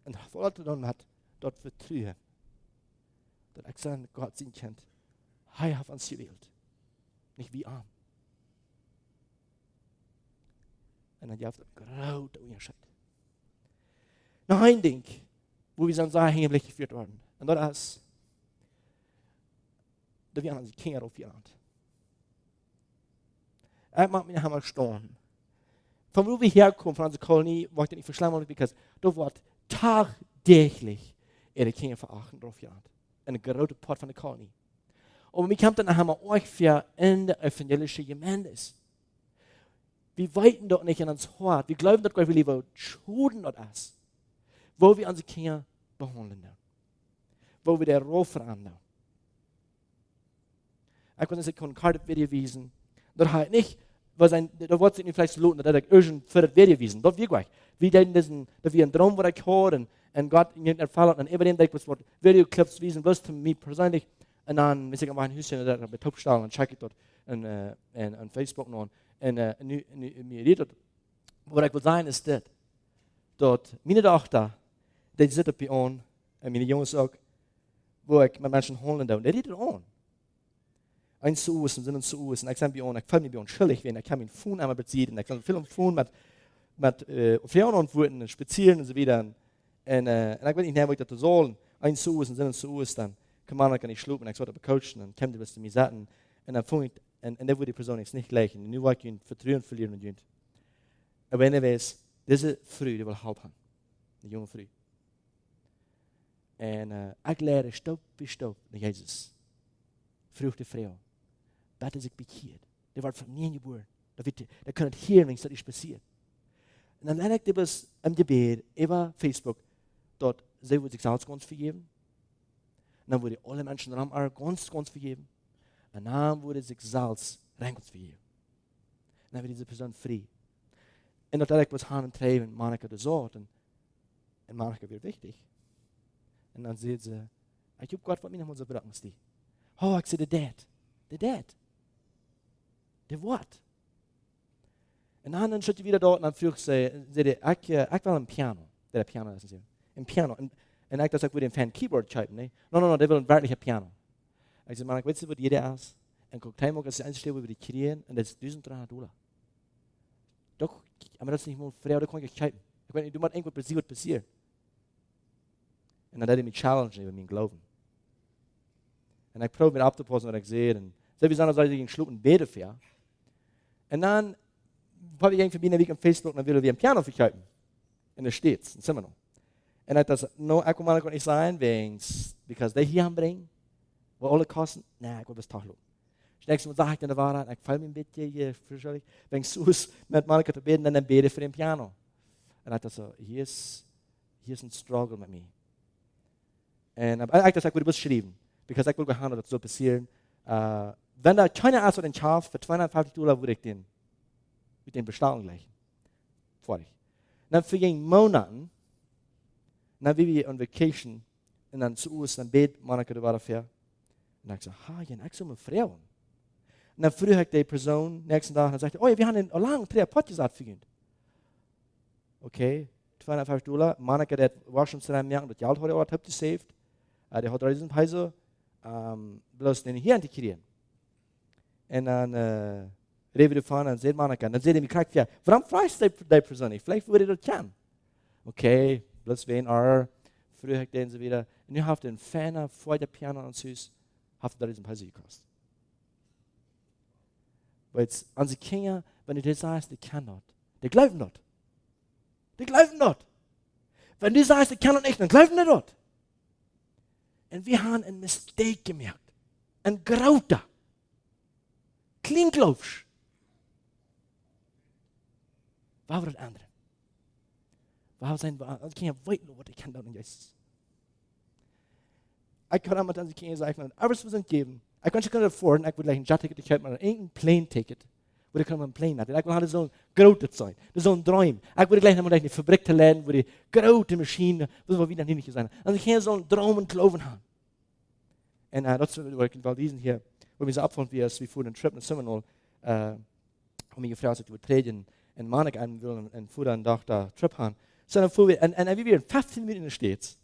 Und er wollte dann hat dort vertrauen. Dass ich sage, Gott sein Kind, er hat uns gewählt. Nicht wie arm. Und dann gibt es einen großen Unterschied. Noch ein Ding, wo wir dann sagen, hängen geführt worden. Und das ist, dass wir an die Kinder aufgelernt. Er macht mir einmal stehen. Von wo wir herkommen, von unserer Kolonie, wollte ich nicht verschlammen, weil da wird tagtäglich ihre Kinder verachten drauf gelernt. Eine große Part von der Kolonie. Aber wir kommen dann einmal euch für in der evangelischen Gemeinde. Wir weiten dort nicht in uns Hort. Wir glauben, dass Gott will lieber schuden dort ist. Wo wir unsere Kinder behandeln. Wo wir der Ruf verändern. Ich kann nicht ein Karte-Video wiesen. Das halt nicht, da wird sich nicht vielleicht so lohnen, dass ich irgendein für das Video wiesen. Das wir gleich. Wie denn diesen, dass wir einen Traum, wo ich höre, und Gott in irgendeinem Fall hat, und über den Tag, was Videoclips wiesen, was für mich persönlich, und dann, wenn ich an Hüschen, da bei Topstall, und check ich dort, und Facebook noch, und mir redet, was ich will sagen, ist das, dort, meine Tochter, die sitzt bei uns, und meine Jungs auch, wo ich mit Menschen holen darf, und die redet an. Ein zu uns, sind uns zu uns, und ich sage bei uns, ich fühle mich bei uns schuldig, wenn ich kann mein Phone einmal beziehen, und ich kann viel Phone mit Frauen antworten, spazieren und so weiter, und ich weiß nicht mehr, wo ich das soll, ein zu uns, sind uns zu uns, dann kann man nicht schlupen, und ich sollte becoachen, und kommt bis zu mir sagen, und dann fange ich, und dann würde die Person jetzt nicht gleichen, und nun wollte ich ihn Vertrauen verlieren mit ihm. Aber wenn er weiß, diese Frau, die will helfen, eine junge Frau. Und ich lehre Stück für Stück nach Jesus. Frucht der Frau. Bette sich bekehrt. Der wird von mir geboren. Der kann nicht hören, wenn es das passiert. Und dann lerne ich das im Gebet über Facebook. Dort, sie wird sich selbst ganz vergeben. Und dann wurde alle Menschen daran ganz vergeben. Und dann wurde sich selbst rein ganz vergeben. Und dann wird diese Person frei. Und dort ich was Hand treiben, Monika das sagt. Und Monika wird wichtig. Und dann sagt sie, ich habe Gott, was mir noch mal so bedanken muss. Oh, ich sehe der Dad. Der Wort. Und dann steht wieder dort und dann fragt sie, ich will ein Piano. Der Piano ist es. Ein Piano. Und ich dachte, ich würde ein Fan Keyboard schreiben. Ne? No, der will ein wirkliches Piano. Ich sage, weißt du, was jeder ist? Und guckt einmal, das ist das Einzige, wo wir die kriegen, und das ist $1.300. Doch, aber das ist nicht mal frei, da kann ich schreiben. Ich weiß nicht, du musst irgendwas passieren. Und dann hat er mich challenge über meinen Glauben. Und ich probiere mir abzupassen, was ich sehe. Und so wie es anders, als ich schluck und bete für. Und dann habe ich irgendwie eine Week auf Facebook und dann will ich ein Piano verkaufen. Und da steht es, im Zimmer noch. Und ich dachte, no, ich kann nicht sein, because die hier anbringen, wo alle kosten, nein, ich will das Tag los. Nächstes Mal sage ich dann der Wahrheit, ich fall mir ein bisschen hier, wenn ich so mit Monika zu beten, dann bete für den Piano. Und ich dachte so, hier ist ein Struggle mit mir. Und ich dachte, ich würde was schreiben. Because ich will gehandelt, das soll passieren. Wenn da keiner ist, den Schaf für $250 würde ich den bestellen gleich. Fertig. Dann für jeden Monaten, dann wie wir on Vacation, und dann zu uns, dann bet Monika da war dafür. Und ich so, ich soll mir Frauen. Und dann früh ich die Person, nächsten Tag, und sagte, oh, wir haben einen langen Podcast für ihn. Okay, $250. Monika, der war schon zu einem Jahr, das Geld hat er auch gesaved. Der hat diesen Peso, bloß den hier integrieren. Und dann reden wir davon, dann sieht Monika, dann sieht er mich, kriegt ja, warum fragst du die Person nicht? Vielleicht würde er das kennen. Okay, bloß wen früher den sie wieder, und nu haft en fana vor der piano ans hus, haft dat is een pauze gekost. Weil an sie Kinder, wenn du das sagst, die kann not, die glauben not. Die glauben not. Wenn du sagst, die kann not nicht, dann glauben die not. Und wir haben ein Mistake gemerkt. Ein Grauter. Klinkloofs. Waar was het andere? Waar zijn we? Ik kan weten wat ik kan doen in Jezus. Ik kan aan die kinderen zeggen, alles was geven. Ik kan je kunnen afforden, ik wil een jetticket, ik heb maar een plane ticket. Wil ik een plane hebben. Ik wil hadden zo'n groot zijn. Dat is zo'n droom. Ik wil gleich naar een fabriek te leiden, waar die grote machine, dat we weer niet zijn. En ik kan zo'n droom en geloven hebben. En dat is wat ik wel diesen hier, wo wir so abfahren, wie vor den Trip nach Seminole, meine Frau sagt, wir treten in Monik ein will und fuhr dann doch da Trip haben. So dann fuhr wir, und wie wir in 15 Minuten in der States,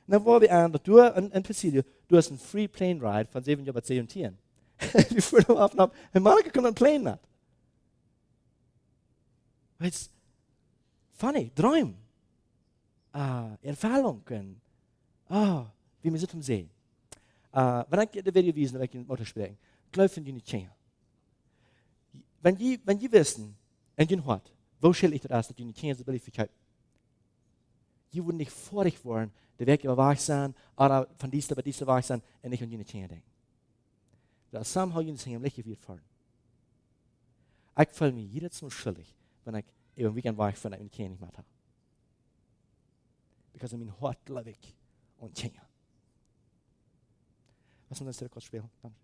und dann waren wir an der Tour in Presidio, du hast einen Free Plane Ride von 7 Jahren 10 Tieren. Wir fuhren auf und ab, und Monika kommt ein Plane nach. It's funny, Träum, Erfahrungen, wie wir sitzen sehen. Wenn ich de Video wiesen, wenn ich in het Motor sprechen, glauben die nicht kennen. Wenn die wissen, und die hat, wo schält ich das aus, dass die nicht kennen, so will ich verkaufen. Die würden nicht vorig worden, der Weg über wach sein, oder von dieser bei dieser wach sein, und nicht an die nicht kennen denken. Da somehow die nicht im Licht wird fahren. Ich fühle mich jedes Mal schuldig, wenn ich über ein Weekend wach bin, und ich kenne nicht mehr habe. Because in mein Hart lebe ich und kenne. Was soll das kurz spielen? Danke.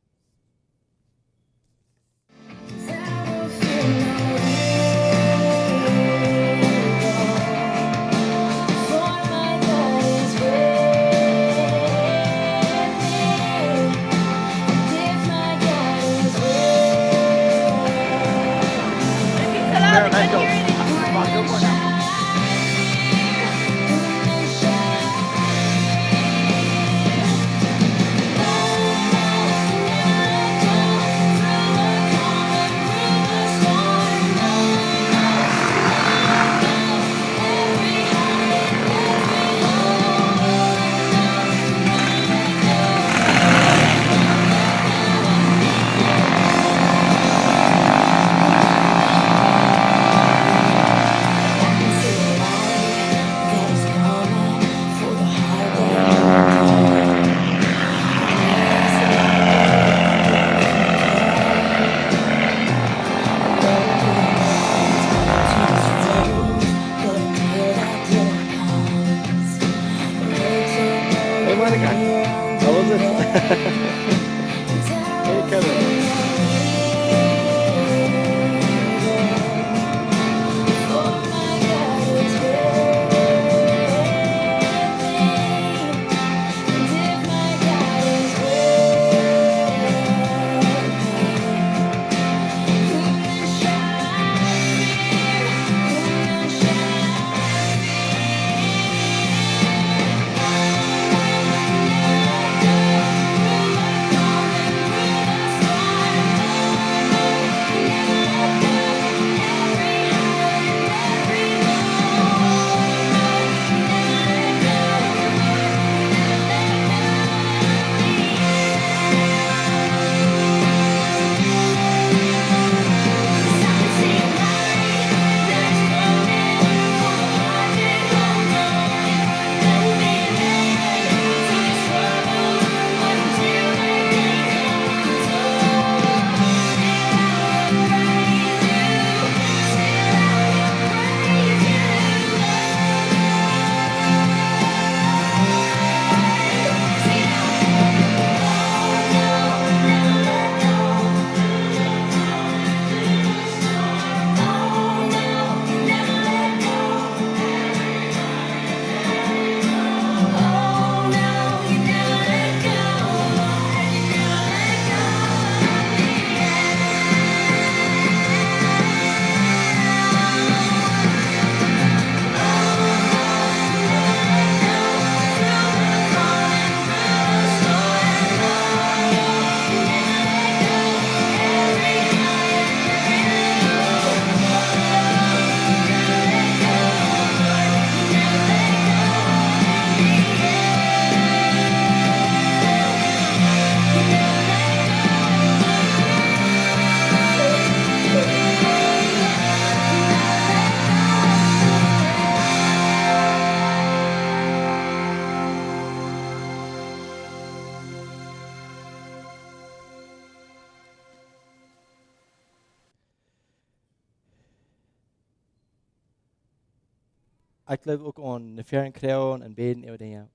ik geloof ook aan de verkrijgen en beden over dingen.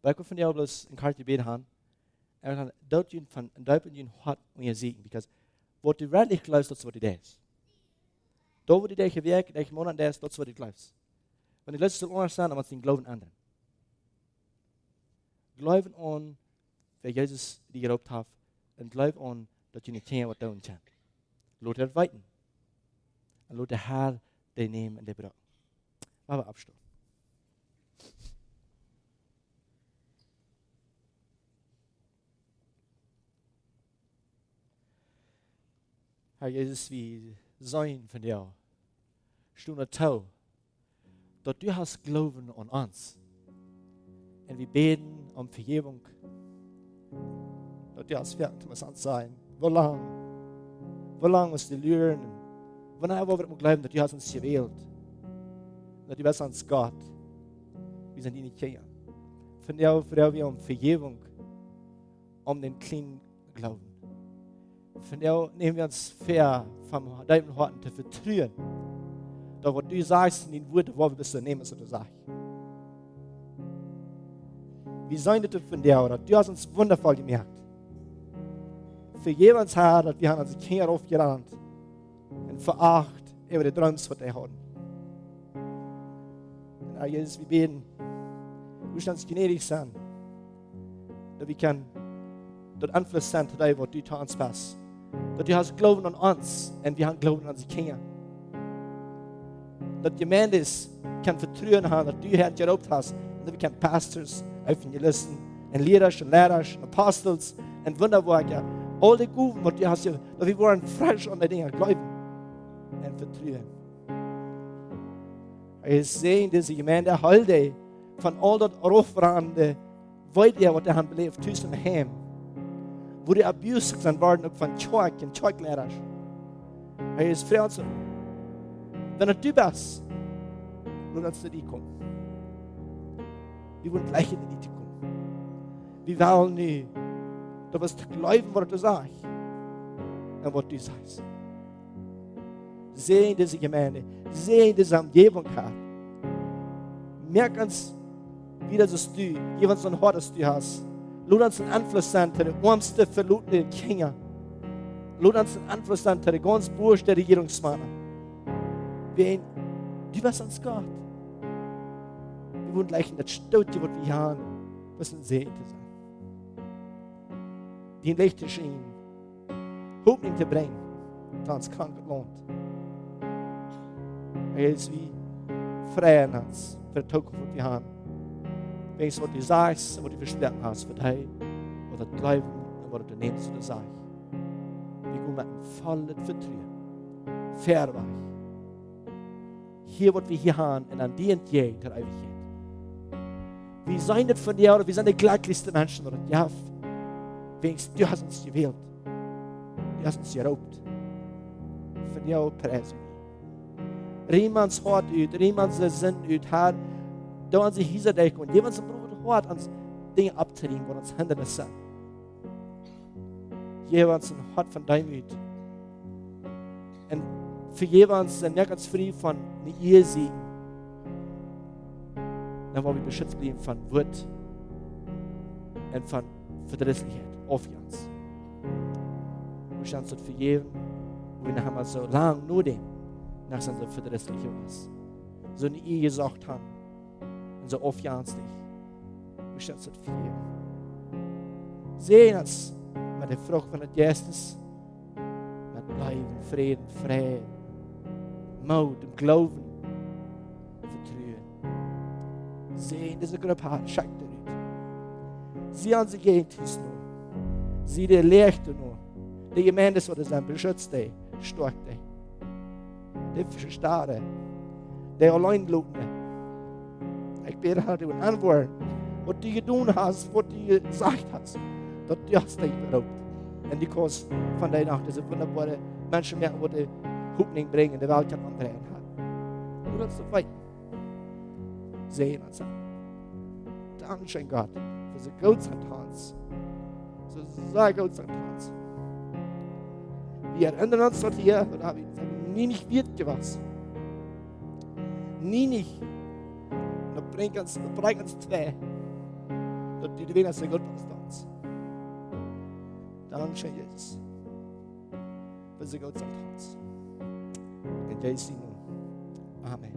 Maar ik wil van jou bloos een kaartje beden gaan. En dan duidt je van je hart om je zieken. Because wat je werkelijk gelooft, dat is wat je doet. Daar wordt je gewerkt, dat je mannen doet, dat is wat je gelooft. Want die luistert onderstaan, dan moet je geloven aan anderen. Geloven aan wat Jezus die geroopt heeft. En geloven aan dat je niet kan wat doen kan. Laat het weten. En laat de Heer die nemen en die gebruiken. Maar we afstaan. Herr Jezus, we zijn van jou. Stonden toe. Dat du hast geloven aan ons. En we beten om vergeving. Dat du hast werkt met ons zijn. Hoe lang was die leren? Wanneer we moeten geloven dat du hast ons gewählt. Dat du bist ons Gott. Wir sind die nicht kennen. Von jou vragen wir om vergeving. Om den kleinen Glauben. Von jou nehmen wir uns fair vom deinem Horten zu vertrauen. Da was du sagst in den Worten, wo wir bist, nehmen was du sagst. Wir sind nicht von dir, oder du hast uns wundervoll gemerkt. Vergib uns, Herr, dass wir uns Kinder aufgerannt und veracht über die Träume, was wir haben. Und Herr Jesus, wir beten, du musst uns gnädig sein, dass wir können dort Einfluss sein, was du zu uns passt. Dass du hast Glauben an uns und wir haben Glauben an unsere Kinder. Dass die Gemeinde kann vertrauen haben, dass du Herr geraubt hast und dass wir können Pastors, Evangelisten und Lehrer und Lehrer und Apostels und Wunderwerker, all die Guten, was du hast, dass wir wollen frisch an die Dinge glauben und vertrauen. Wir sehen diese Gemeinde heute von all dort aufragende Weite, was die haben belebt, zwischen Heim. Wo die abused sind worden ook van Tjoik en Tjoikleraars. Hij is vrij zo. Wenn du bist, nur dass du die kommen. Wir wollen gleich in die kommen. Wir wollen nicht, du wirst glauben, was du sagst und was du sagst. Sehen diese Gemeinde, sehen diese Umgebung, Herr. Merk uns, wie das ist du, gib uns ein Hort, das du hast. Laat ons een Einfluss sein zu den ärmsten, verlorenen Kindern. Laat ons een Einfluss sein zu den ganz Bursch der Regierungsmänner. Du bist uns Gott. Wir wollen gleich in das Stote, was wir haben, was ein Segen zu sein. Die Licht zu schienen, Hoffnung zu bringen, das uns krank lohnt. Er ist wie frei in uns für die Zukunft, was wir haben. Wees wat du sagst und was du versprochen hast für dich, was du glauben und was du nimmst, was du sagst. Wir gehen mit einem vollen Vertrauen, fair weg. Hier, was wir hier haben, und an die entgegen der Ewigkeit. Wir sind nicht von dir, wir sind die glücklichsten Menschen, die du hast. Wenigstens, du hast uns gewählt. Du hast uns geraubt. Von dir preisen wir. Riemands Hort uit, riemands Sinn uit, Herr, da uns hier denken und jemand braucht Hort, uns Dinge abzunehmen, die uns Hindernis sind. Jemand ein Hort von deinem Mut. Und für jemand sind wir ganz frei von einer Ehesiegen. Dann wollen wir beschützt bleiben von Wut und von Verdrisslichkeit auf uns. Wir stehen uns für jeden, und wir haben so lange nur dem, nach so verdrisslich was. So eine Ehe gesagt haben. So oft jans dich. Wir stellen uns für jeden. Sehen uns mit der Frucht von des Geistes, mit Leben, Frieden, Freude, Mut und Glauben, Vertrauen. Sehen diese Gruppe hat, schickt er nicht. Sie an sich gehen tust nur. Sie der Licht nur. Die Gemeinde soll sein, beschützt dich, stark dich. Die Verstarre, die allein bluten. Ich bete, Herr, du antworten, was du getan hast, was du gesagt hast, dass du hast dich beraubt. Und die Kurs von deiner Nacht, diese wunderbare Menschen merken, die Hoffnung bringen, in der Welt kann andrehen hat. Du willst doch weiter sehen und sagen, Dankeschön, Gott, für so gut sind uns. So sehr gut sind uns. Wir erinnern uns dort hier, und haben gesagt, nie nicht wird gewachsen. Nie nicht bring ons twee. Dat die weer as God ons dans. Dankie Jesus. Vir sy God se ons. En jy sien. Amen.